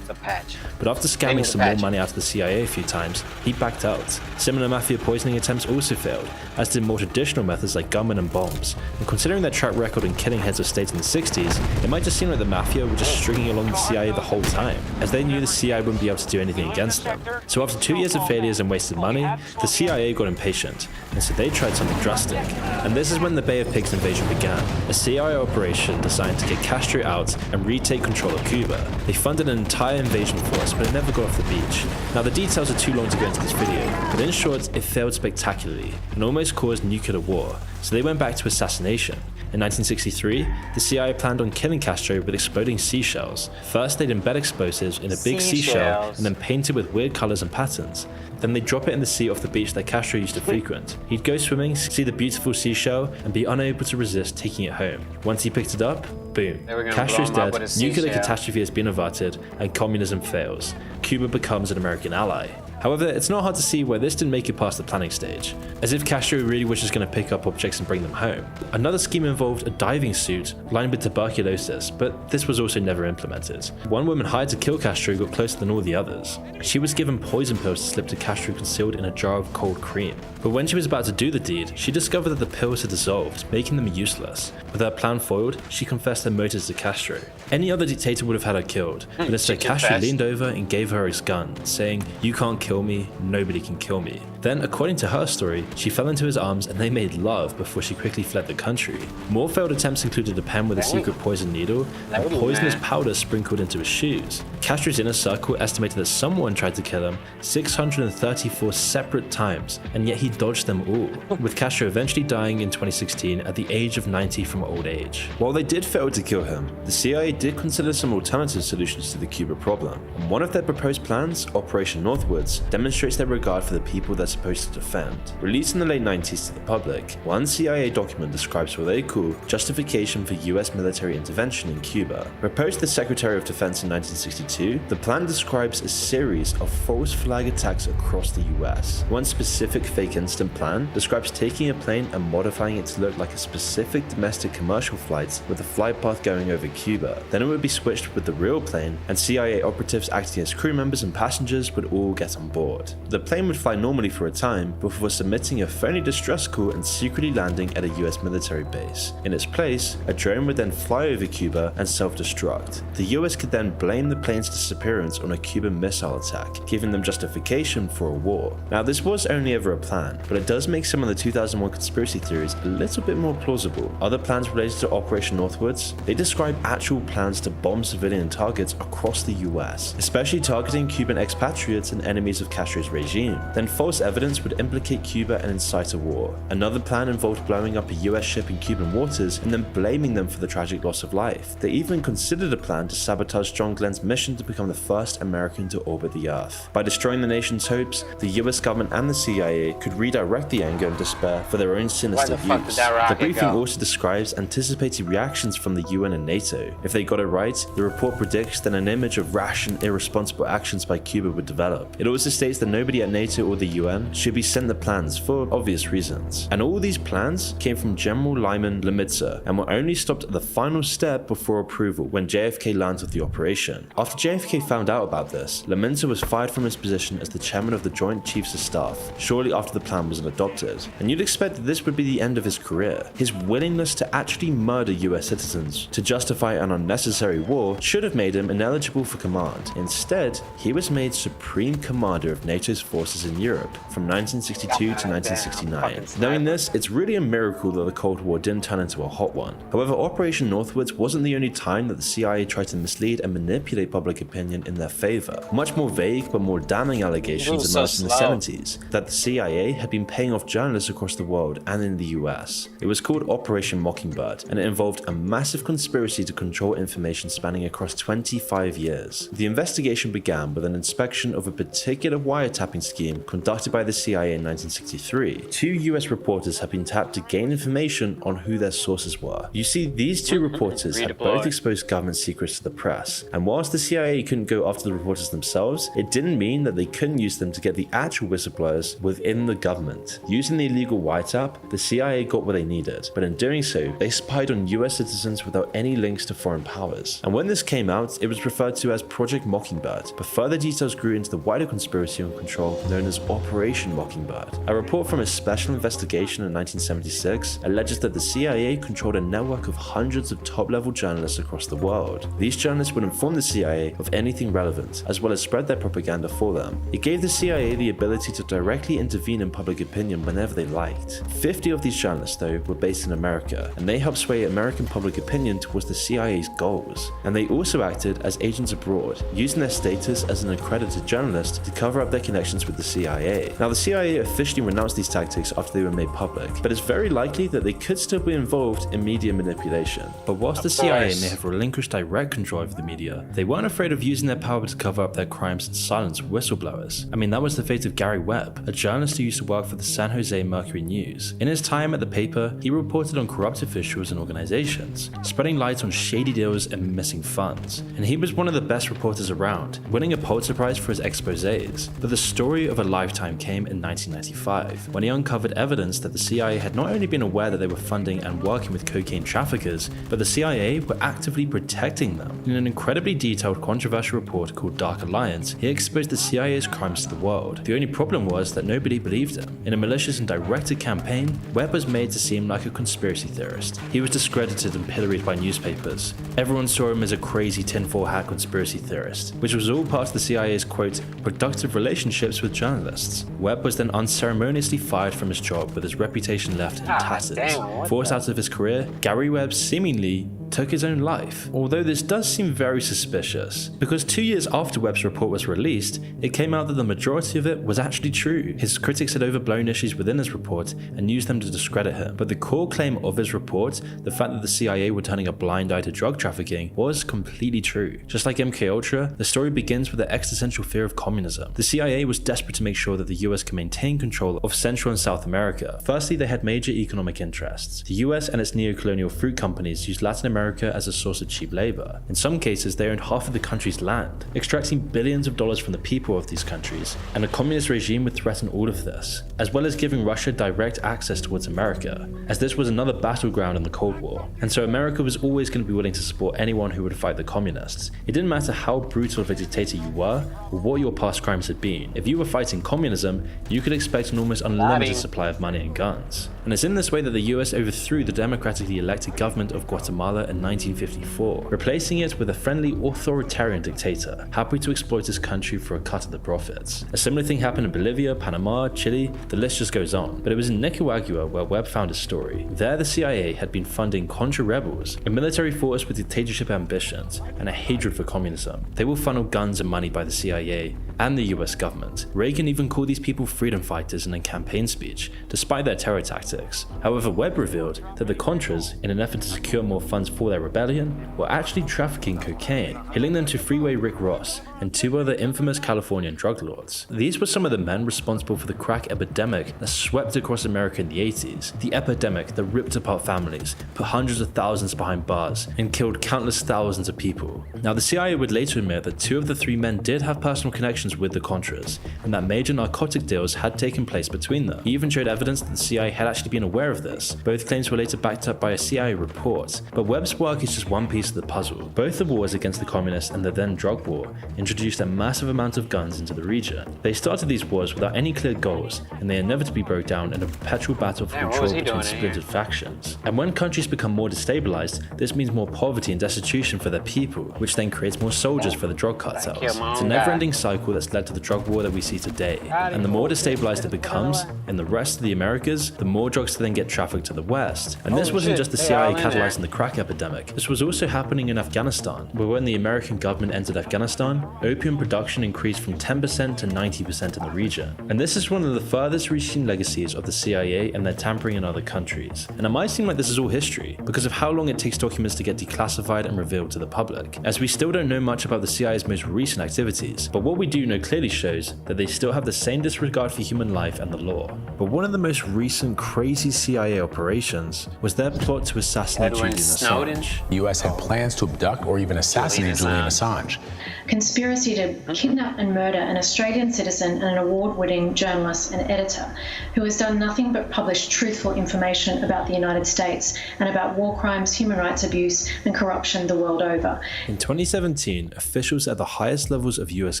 it's a patch. But after scamming some more money out of the CIA a few times, he backed out. Similar mafia poisoning attempts also failed, as did more traditional methods like gunmen and bombs. And considering their track record in killing heads of state in the 60s, it might just seem like the mafia were just stringing along the CIA the whole time, as they knew the CIA wouldn't be able to do anything against them. So after 2 years of failures and wasted money, the CIA got impatient, and so they tried something drastic. And this is when the Bay of Pigs invasion began, a CIA operation designed to get Castro out and retake control of Cuba. They funded an entire invasion force, but it never got off the beach. Now the details are too long to go into this video, but in short, it failed spectacularly and almost caused nuclear war, so they went back to assassination. In 1963, the CIA planned on killing Castro with exploding seashells. First, they'd embed explosives in a big seashell and then paint it with weird colors and patterns. Then they'd drop it in the sea off the beach that Castro used to frequent. He'd go swimming, see the beautiful seashell, and be unable to resist taking it home. Once he picked it up, boom. Castro's dead, nuclear catastrophe has been averted, and communism fails. Cuba becomes an American ally. However, it's not hard to see why this didn't make it past the planning stage, as if Castro really was just going to pick up objects and bring them home. Another scheme involved a diving suit lined with tuberculosis, but this was also never implemented. One woman hired to kill Castro got closer than all the others. She was given poison pills to slip to Castro concealed in a jar of cold cream. But when she was about to do the deed, she discovered that the pills had dissolved, making them useless. With her plan foiled, she confessed her motives to Castro. Any other dictator would have had her killed, but instead Castro leaned over and gave her his gun, saying, "You can't kill me, nobody can kill me." Then, according to her story, she fell into his arms and they made love before she quickly fled the country. More failed attempts included a pen with a secret poison needle and poisonous powder sprinkled into his shoes. Castro's inner circle estimated that someone tried to kill him 634 separate times, and yet he dodged them all, with Castro eventually dying in 2016 at the age of 90 from old age. While they did fail to kill him, the CIA did consider some alternative solutions to the Cuba problem, and one of their proposed plans, Operation Northwoods, demonstrates their regard for the people they're supposed to defend. Released in the late 90s to the public, one CIA document describes what they call justification for US military intervention in Cuba. Proposed to the Secretary of Defense in 1962, the plan describes a series of false flag attacks across the US. One specific fake incident plan describes taking a plane and modifying it to look like a specific domestic commercial flight with a flight path going over Cuba. Then it would be switched with the real plane, and CIA operatives acting as crew members and passengers would all get on board. The plane would fly normally for a time before submitting a phony distress call and secretly landing at a US military base. In its place, a drone would then fly over Cuba and self-destruct. The US could then blame the plane's disappearance on a Cuban missile attack, giving them justification for a war. Now, this was only ever a plan, but it does make some of the 2001 conspiracy theories a little bit more plausible. Other plans related to Operation Northwoods, they describe actual plans to bomb civilian targets across the US, especially targeting Cuban expatriates and enemies of Castro's regime. Then false evidence would implicate Cuba and incite a war. Another plan involved blowing up a US ship in Cuban waters and then blaming them for the tragic loss of life. They even considered a plan to sabotage John Glenn's mission to become the first American to orbit the Earth. By destroying the nation's hopes, the US government and the CIA could redirect the anger and despair for their own sinister use. The briefing also describes anticipated reactions from the UN and NATO. If they got it right, the report predicts that an image of rash and irresponsible actions by Cuba would develop. It also states that nobody at NATO or the UN should be sent the plans for obvious reasons. And all these plans came from General Lyman Lemnitzer and were only stopped at the final step before approval when JFK learned of the operation. After JFK found out about this, Lemnitzer was fired from his position as the chairman of the Joint Chiefs of Staff shortly after the plan was adopted. And you'd expect that this would be the end of his career. His willingness to actually murder US citizens to justify an unnecessary war should have made him ineligible for command. Instead, he was made Supreme Commander of NATO's forces in Europe from 1962 to 1969. Knowing this, it's really a miracle that the Cold War didn't turn into a hot one. However, Operation Northwoods wasn't the only time that the CIA tried to mislead and manipulate public opinion in their favor. Much more vague but more damning allegations emerged in the 70s that the CIA had been paying off journalists across the world and in the US. It was called Operation Mockingbird, and it involved a massive conspiracy to control information spanning across 25 years. The investigation began with an inspection of a particular wiretapping scheme conducted by the CIA in 1963. 2 US reporters had been tapped to gain information on who their sources were. You see, these 2 reporters had both exposed government secrets to the press, and whilst the CIA couldn't go after the reporters themselves, it didn't mean that they couldn't use them to get the actual whistleblowers within the government. Using the illegal wiretap, the CIA got what they needed, but in doing so, they spied on US citizens without any links to foreign powers. And when this came out, it was referred to as Project Mockingbird, but further details grew into the wider conspiracy on control known as Operation Mockingbird. A report from a special investigation in 1976 alleges that the CIA controlled a network of hundreds of top-level journalists across the world. These journalists would inform the CIA of anything relevant, as well as spread their propaganda for them. It gave the CIA the ability to directly intervene in public opinion whenever they liked. 50 of these journalists, though, were based in America, and they helped sway American public opinion towards the CIA's goals. And they also acted as agents abroad, using their status as an accredited journalist to cover up their connections with the CIA. Now, the CIA officially renounced these tactics after they were made public, but it's very likely that they could still be involved in media manipulation. But whilst the CIA may have relinquished direct control over the media, they weren't afraid of using their power to cover up their crimes and silence whistleblowers. I mean, that was the fate of Gary Webb, a journalist who used to work for the San Jose Mercury News. In his time at the paper, he reported on corrupt officials and organizations, spreading light on shady deals and missing funds. And he was one of the best reporters around, winning a Pulitzer Prize for his exposés. days. But the story of a lifetime came in 1995, when he uncovered evidence that the CIA had not only been aware that they were funding and working with cocaine traffickers, but the CIA were actively protecting them. In an incredibly detailed, controversial report called Dark Alliance, he exposed the CIA's crimes to the world. The only problem was that nobody believed him. In a malicious and directed campaign, Webb was made to seem like a conspiracy theorist. He was discredited and pilloried by newspapers. Everyone saw him as a crazy tinfoil hat conspiracy theorist, which was all part of the CIA's, quote, productive relationships with journalists. Webb was then unceremoniously fired from his job with his reputation left in tatters. Forced out of his career, Gary Webb seemingly took his own life. Although this does seem very suspicious, because 2 years after Webb's report was released, it came out that the majority of it was actually true. His critics had overblown issues within his report and used them to discredit him. But the core claim of his report, the fact that the CIA were turning a blind eye to drug trafficking, was completely true. Just like MKUltra, the story begins with the existential fear of communism. The CIA was desperate to make sure that the US could maintain control of Central and South America. Firstly, they had major economic interests. The US and its neo-colonial fruit companies used Latin America as a source of cheap labor. In some cases, they owned half of the country's land, extracting billions of dollars from the people of these countries, and a communist regime would threaten all of this, as well as giving Russia direct access towards America, as this was another battleground in the Cold War. And so America was always going to be willing to support anyone who would fight the communists. It didn't matter how brutal of a dictator you were, or what your past crimes had been. If you were fighting communism, you could expect an almost unlimited supply of money and guns. And it's in this way that the US overthrew the democratically elected government of Guatemala in 1954, replacing it with a friendly authoritarian dictator, happy to exploit his country for a cut of the profits. A similar thing happened in Bolivia, Panama, Chile, the list just goes on. But it was in Nicaragua where Webb found his story. There, the CIA had been funding Contra rebels, a military force with dictatorship ambitions and a hatred for communism. They will funnel guns and money by the CIA and the US government. Reagan even called these people freedom fighters in a campaign speech, despite their terror tactics. However, Webb revealed that the Contras, in an effort to secure more funds for their rebellion, were actually trafficking cocaine, hailing them to Freeway Rick Ross and 2 other infamous Californian drug lords. These were some of the men responsible for the crack epidemic that swept across America in the 80s. The epidemic that ripped apart families, put hundreds of thousands behind bars, and killed countless thousands of people. Now, the CIA would later admit that 2 of the 3 men did have personal connections with the Contras, and that major narcotic deals had taken place between them. He even showed evidence that the CIA had actually been aware of this. Both claims were later backed up by a CIA report, but Webb's work is just one piece of the puzzle. Both the wars against the communists and the then drug war introduced a massive amount of guns into the region. They started these wars without any clear goals, and they inevitably broke down in a perpetual battle for control between splintered factions. And when countries become more destabilized, this means more poverty and destitution for their people, which then creates more soldiers for the drug cartels. It's a never-ending cycle that's led to the drug war that we see today. And the more destabilized it becomes in the rest of the Americas, the more drugs then get trafficked to the West. And this wasn't just the CIA catalyzing the crack epidemic. This was also happening in Afghanistan, where when the American government entered Afghanistan, opium production increased from 10% to 90% in the region. And this is one of the furthest reaching legacies of the CIA and their tampering in other countries. And it might seem like this is all history, because of how long it takes documents to get declassified and revealed to the public, as we still don't know much about the CIA's most recent activities, but what we do know clearly shows that they still have the same disregard for human life and the law. But one of the most recent crazy CIA operations was their plot to assassinate Julian Assange. The US had plans to abduct or even assassinate Julian Assange. Conspiracy to kidnap and murder an Australian citizen and an award-winning journalist and editor who has done nothing but publish truthful information about the United States and about war crimes, human rights abuse and corruption the world over. In 2017, officials at the highest levels of US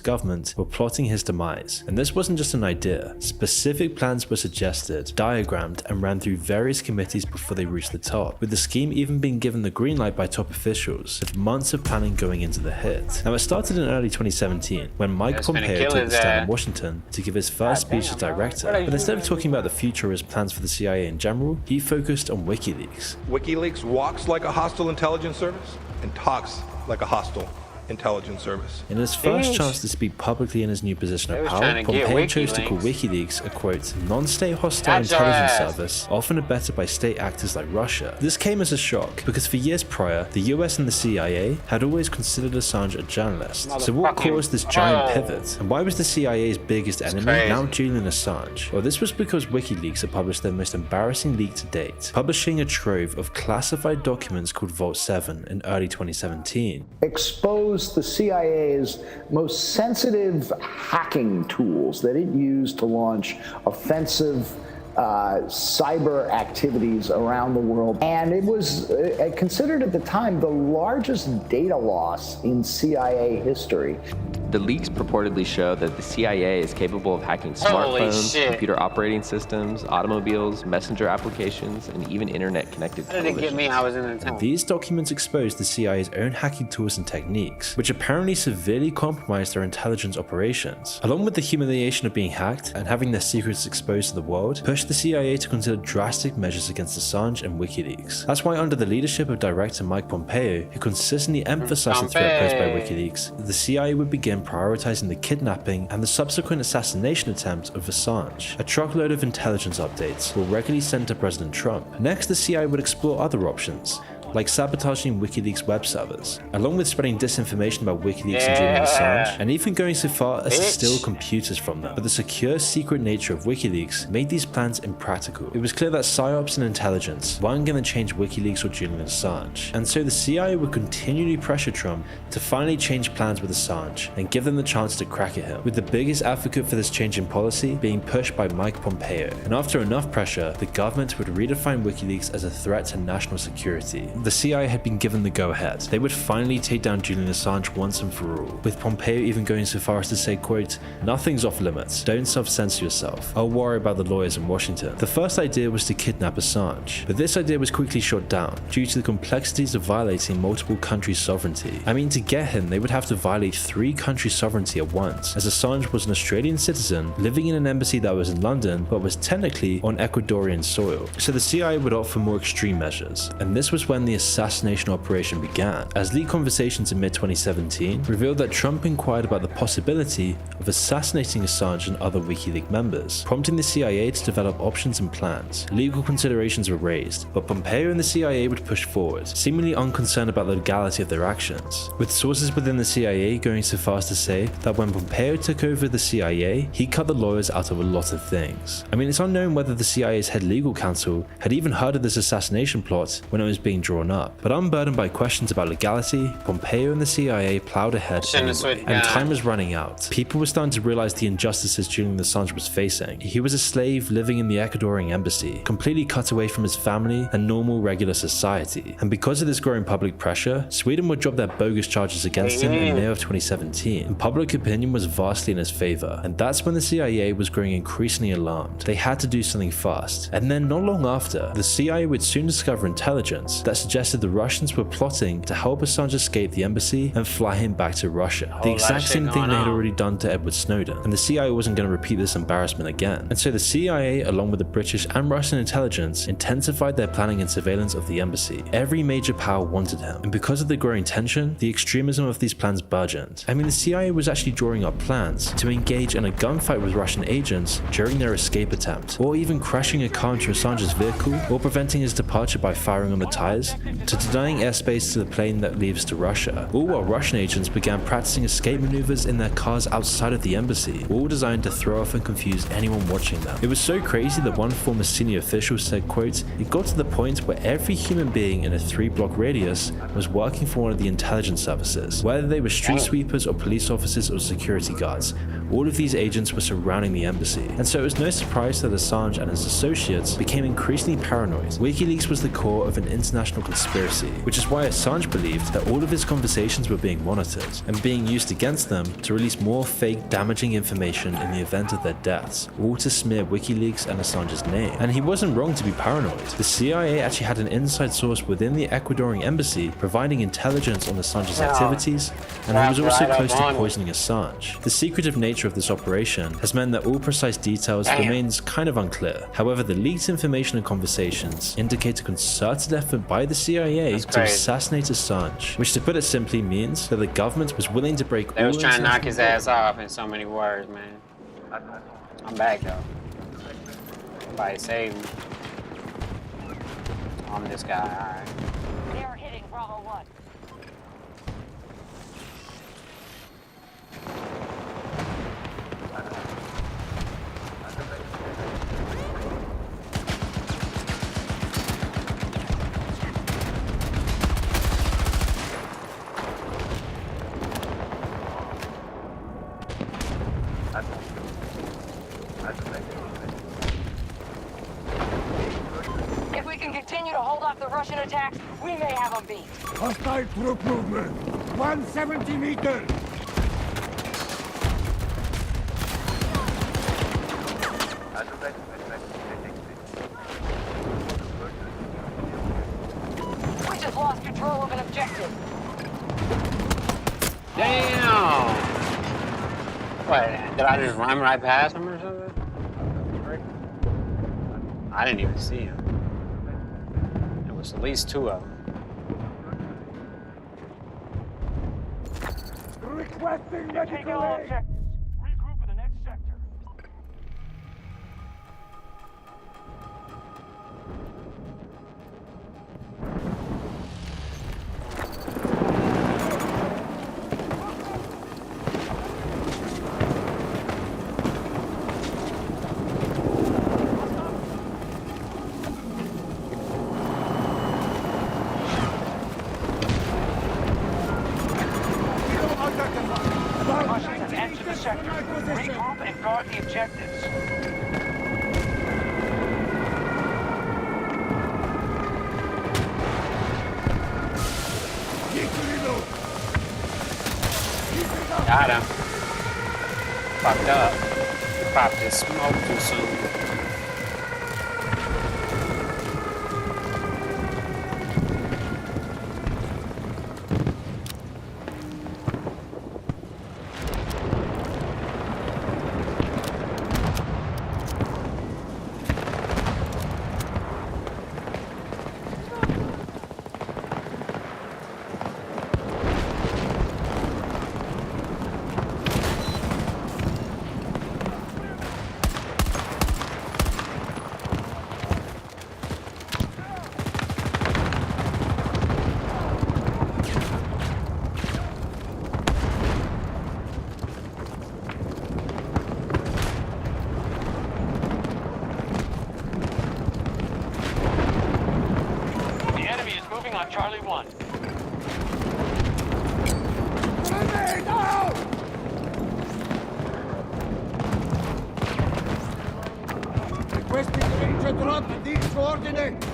government were plotting his demise. And this wasn't just an idea. Specific plans were suggested, diagrammed, and ran through various committees before they reached the top, with the scheme even being given the green light by top officials, with months of planning going into the hit. Now, it started in early 2017, when Mike Pompeo took the stand in Washington to give his first speech as director. But instead of talking about the future or his plans for the CIA in general, he focused on WikiLeaks. WikiLeaks walks like a hostile intelligence service and talks like a hostile intelligence service. In his first chance to speak publicly in his new position of power, Pompeo chose to call WikiLeaks a, quote, non-state hostile intelligence service, often abetted by state actors like Russia. This came as a shock, because for years prior, the US and the CIA had always considered Assange a journalist. So what caused this giant pivot? And why was the CIA's biggest enemy now Julian Assange? Well, this was because WikiLeaks had published their most embarrassing leak to date, publishing a trove of classified documents called Vault 7 in early 2017. Exposed exposed the CIA's most sensitive hacking tools that it used to launch offensive cyber activities around the world. And it was considered at the time the largest data loss in CIA history. The leaks purportedly show that the CIA is capable of hacking smartphones, computer operating systems, automobiles, messenger applications, and even internet-connected televisions. These documents expose the CIA's own hacking tools and techniques, which apparently severely compromised their intelligence operations. Along with the humiliation of being hacked and having their secrets exposed to the world, pushed the CIA to consider drastic measures against Assange and WikiLeaks. That's why under the leadership of Director Mike Pompeo, who consistently emphasized the threat posed by WikiLeaks, the CIA would begin prioritizing the kidnapping and the subsequent assassination attempt of Assange. A truckload of intelligence updates were regularly sent to President Trump. Next, the CIA would explore other options, like sabotaging WikiLeaks web servers, along with spreading disinformation about WikiLeaks and Julian Assange, and even going so far as to steal computers from them. But the secure, secret nature of WikiLeaks made these plans impractical. It was clear that PSYOPs and intelligence weren't going to change WikiLeaks or Julian Assange, and so the CIA would continually pressure Trump to finally change plans with Assange and give them the chance to crack at him, with the biggest advocate for this change in policy being pushed by Mike Pompeo. And after enough pressure, the government would redefine WikiLeaks as a threat to national security. The CIA had been given the go-ahead. They would finally take down Julian Assange once and for all, with Pompeo even going so far as to say, quote, "Nothing's off limits. Don't self-censor yourself. I'll worry about the lawyers in Washington." The first idea was to kidnap Assange, but this idea was quickly shot down due to the complexities of violating multiple countries' sovereignty. I mean, to get him, they would have to violate 3 countries' sovereignty at once, as Assange was an Australian citizen living in an embassy that was in London, but was technically on Ecuadorian soil. So the CIA would opt for more extreme measures, and this was when the assassination operation began, as leaked conversations in mid-2017 revealed that Trump inquired about the possibility of assassinating Assange and other WikiLeaks members, prompting the CIA to develop options and plans. Legal considerations were raised, but Pompeo and the CIA would push forward, seemingly unconcerned about the legality of their actions, with sources within the CIA going so far as to say that when Pompeo took over the CIA, he cut the lawyers out of a lot of things. I mean, it's unknown whether the CIA's head legal counsel had even heard of this assassination plot when it was being drawn up. But unburdened by questions about legality, Pompeo and the CIA plowed ahead anyway, and time was running out. People were starting to realize the injustices Julian Assange was facing. He was a slave living in the Ecuadorian embassy, completely cut away from his family and normal regular society. And because of this growing public pressure, Sweden would drop their bogus charges against him in May of 2017, and public opinion was vastly in his favor. And that's when the CIA was growing increasingly alarmed. They had to do something fast. And then not long after, the CIA would soon discover intelligence that suggested the Russians were plotting to help Assange escape the embassy and fly him back to Russia. The exact same thing they had already done to Edward Snowden, and the CIA wasn't going to repeat this embarrassment again. And so the CIA, along with the British and Russian intelligence, intensified their planning and surveillance of the embassy. Every major power wanted him, and because of the growing tension, the extremism of these plans burgeoned. I mean, the CIA was actually drawing up plans to engage in a gunfight with Russian agents during their escape attempt, or even crashing a car into Assange's vehicle, or preventing his departure by firing on the tires, to denying airspace to the plane that leaves to Russia, all while Russian agents began practicing escape maneuvers in their cars outside of the embassy, all designed to throw off and confuse anyone watching them. It was so crazy that one former senior official said, quote, "It got to the point where every human being in a 3-block radius was working for one of the intelligence services, whether they were street sweepers or police officers or security guards. All of these agents were surrounding the embassy." And so it was no surprise that Assange and his associates became increasingly paranoid. WikiLeaks was the core of an international conspiracy, which is why Assange believed that all of his conversations were being monitored and being used against them to release more fake, damaging information in the event of their deaths, all to smear WikiLeaks and Assange's name. And he wasn't wrong to be paranoid. The CIA actually had an inside source within the Ecuadorian embassy providing intelligence on Assange's activities, and he was also close to poisoning Assange. The secretive nature of this operation has meant that all precise details remains kind of unclear. However, the leaked information and conversations indicate a concerted effort by the CIA to assassinate Assange, which, to put it simply, means that the government was willing to break They was trying to knock his ass off in so many words, man. I'm back though. Somebody save me. I'm this guy, alright. They are hitting Bravo 1. If we can continue to hold off the Russian attacks, we may have them beat. Hostile troop movement. 170 meters. We just lost control of an objective. Damn! What, did I just run right past him or something? I didn't even see him. There was at least two of them. Requesting medical aid. Regroup in the next sector. Russians have entered the sector. Regroup and guard the objectives. Got him. Fucked up. Popped his smoke too soon. On Charlie 1. Requesting range drop at these coordinates.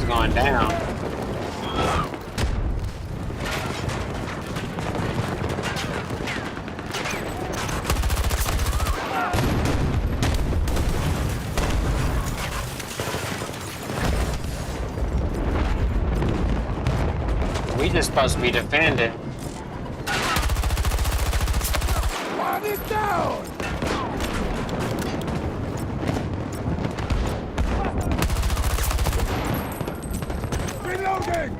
Going down. We just supposed to be defending. One is down. Reloading!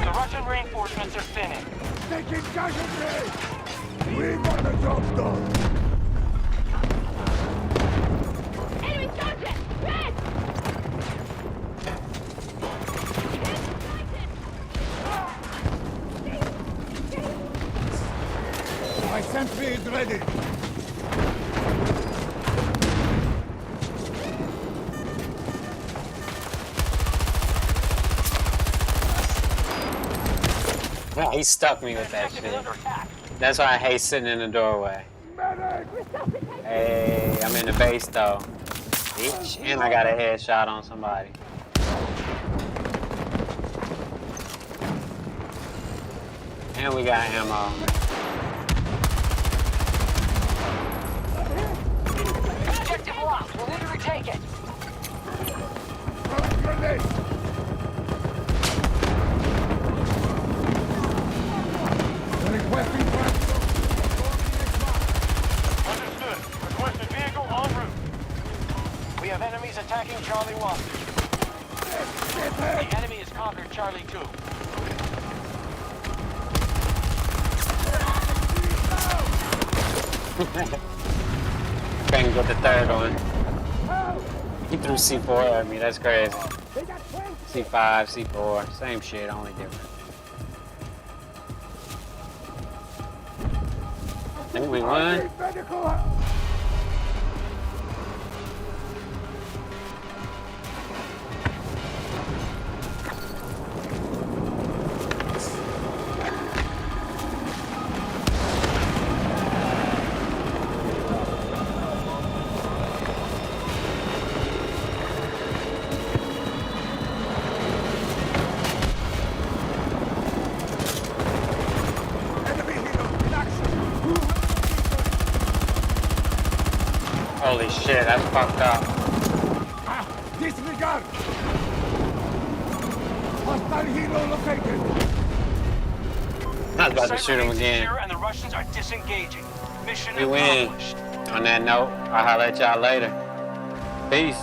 The Russian reinforcements are thinning. Taking casualties! We want the job done! Enemy soldier! Red! My sentry is ready! Yeah, he stuck me with that shit. That's why I hate sitting in the doorway. Hey, I'm in the base though. Bitch. And I got a headshot on somebody. And we got ammo. Objective locked. We'll need to retake it. Requesting Understood. is attacking Charlie 1. The enemy has conquered Charlie 2. Bang with the third one. He threw C4 at me, that's crazy. C5, C4, same shit, only different. I think we won. Holy shit, that's fucked up. Disregard! Hostile helo located! I was about to shoot him again. And the Russians are disengaging. Mission We win. accomplished. On that note, I'll holler at y'all later. Peace.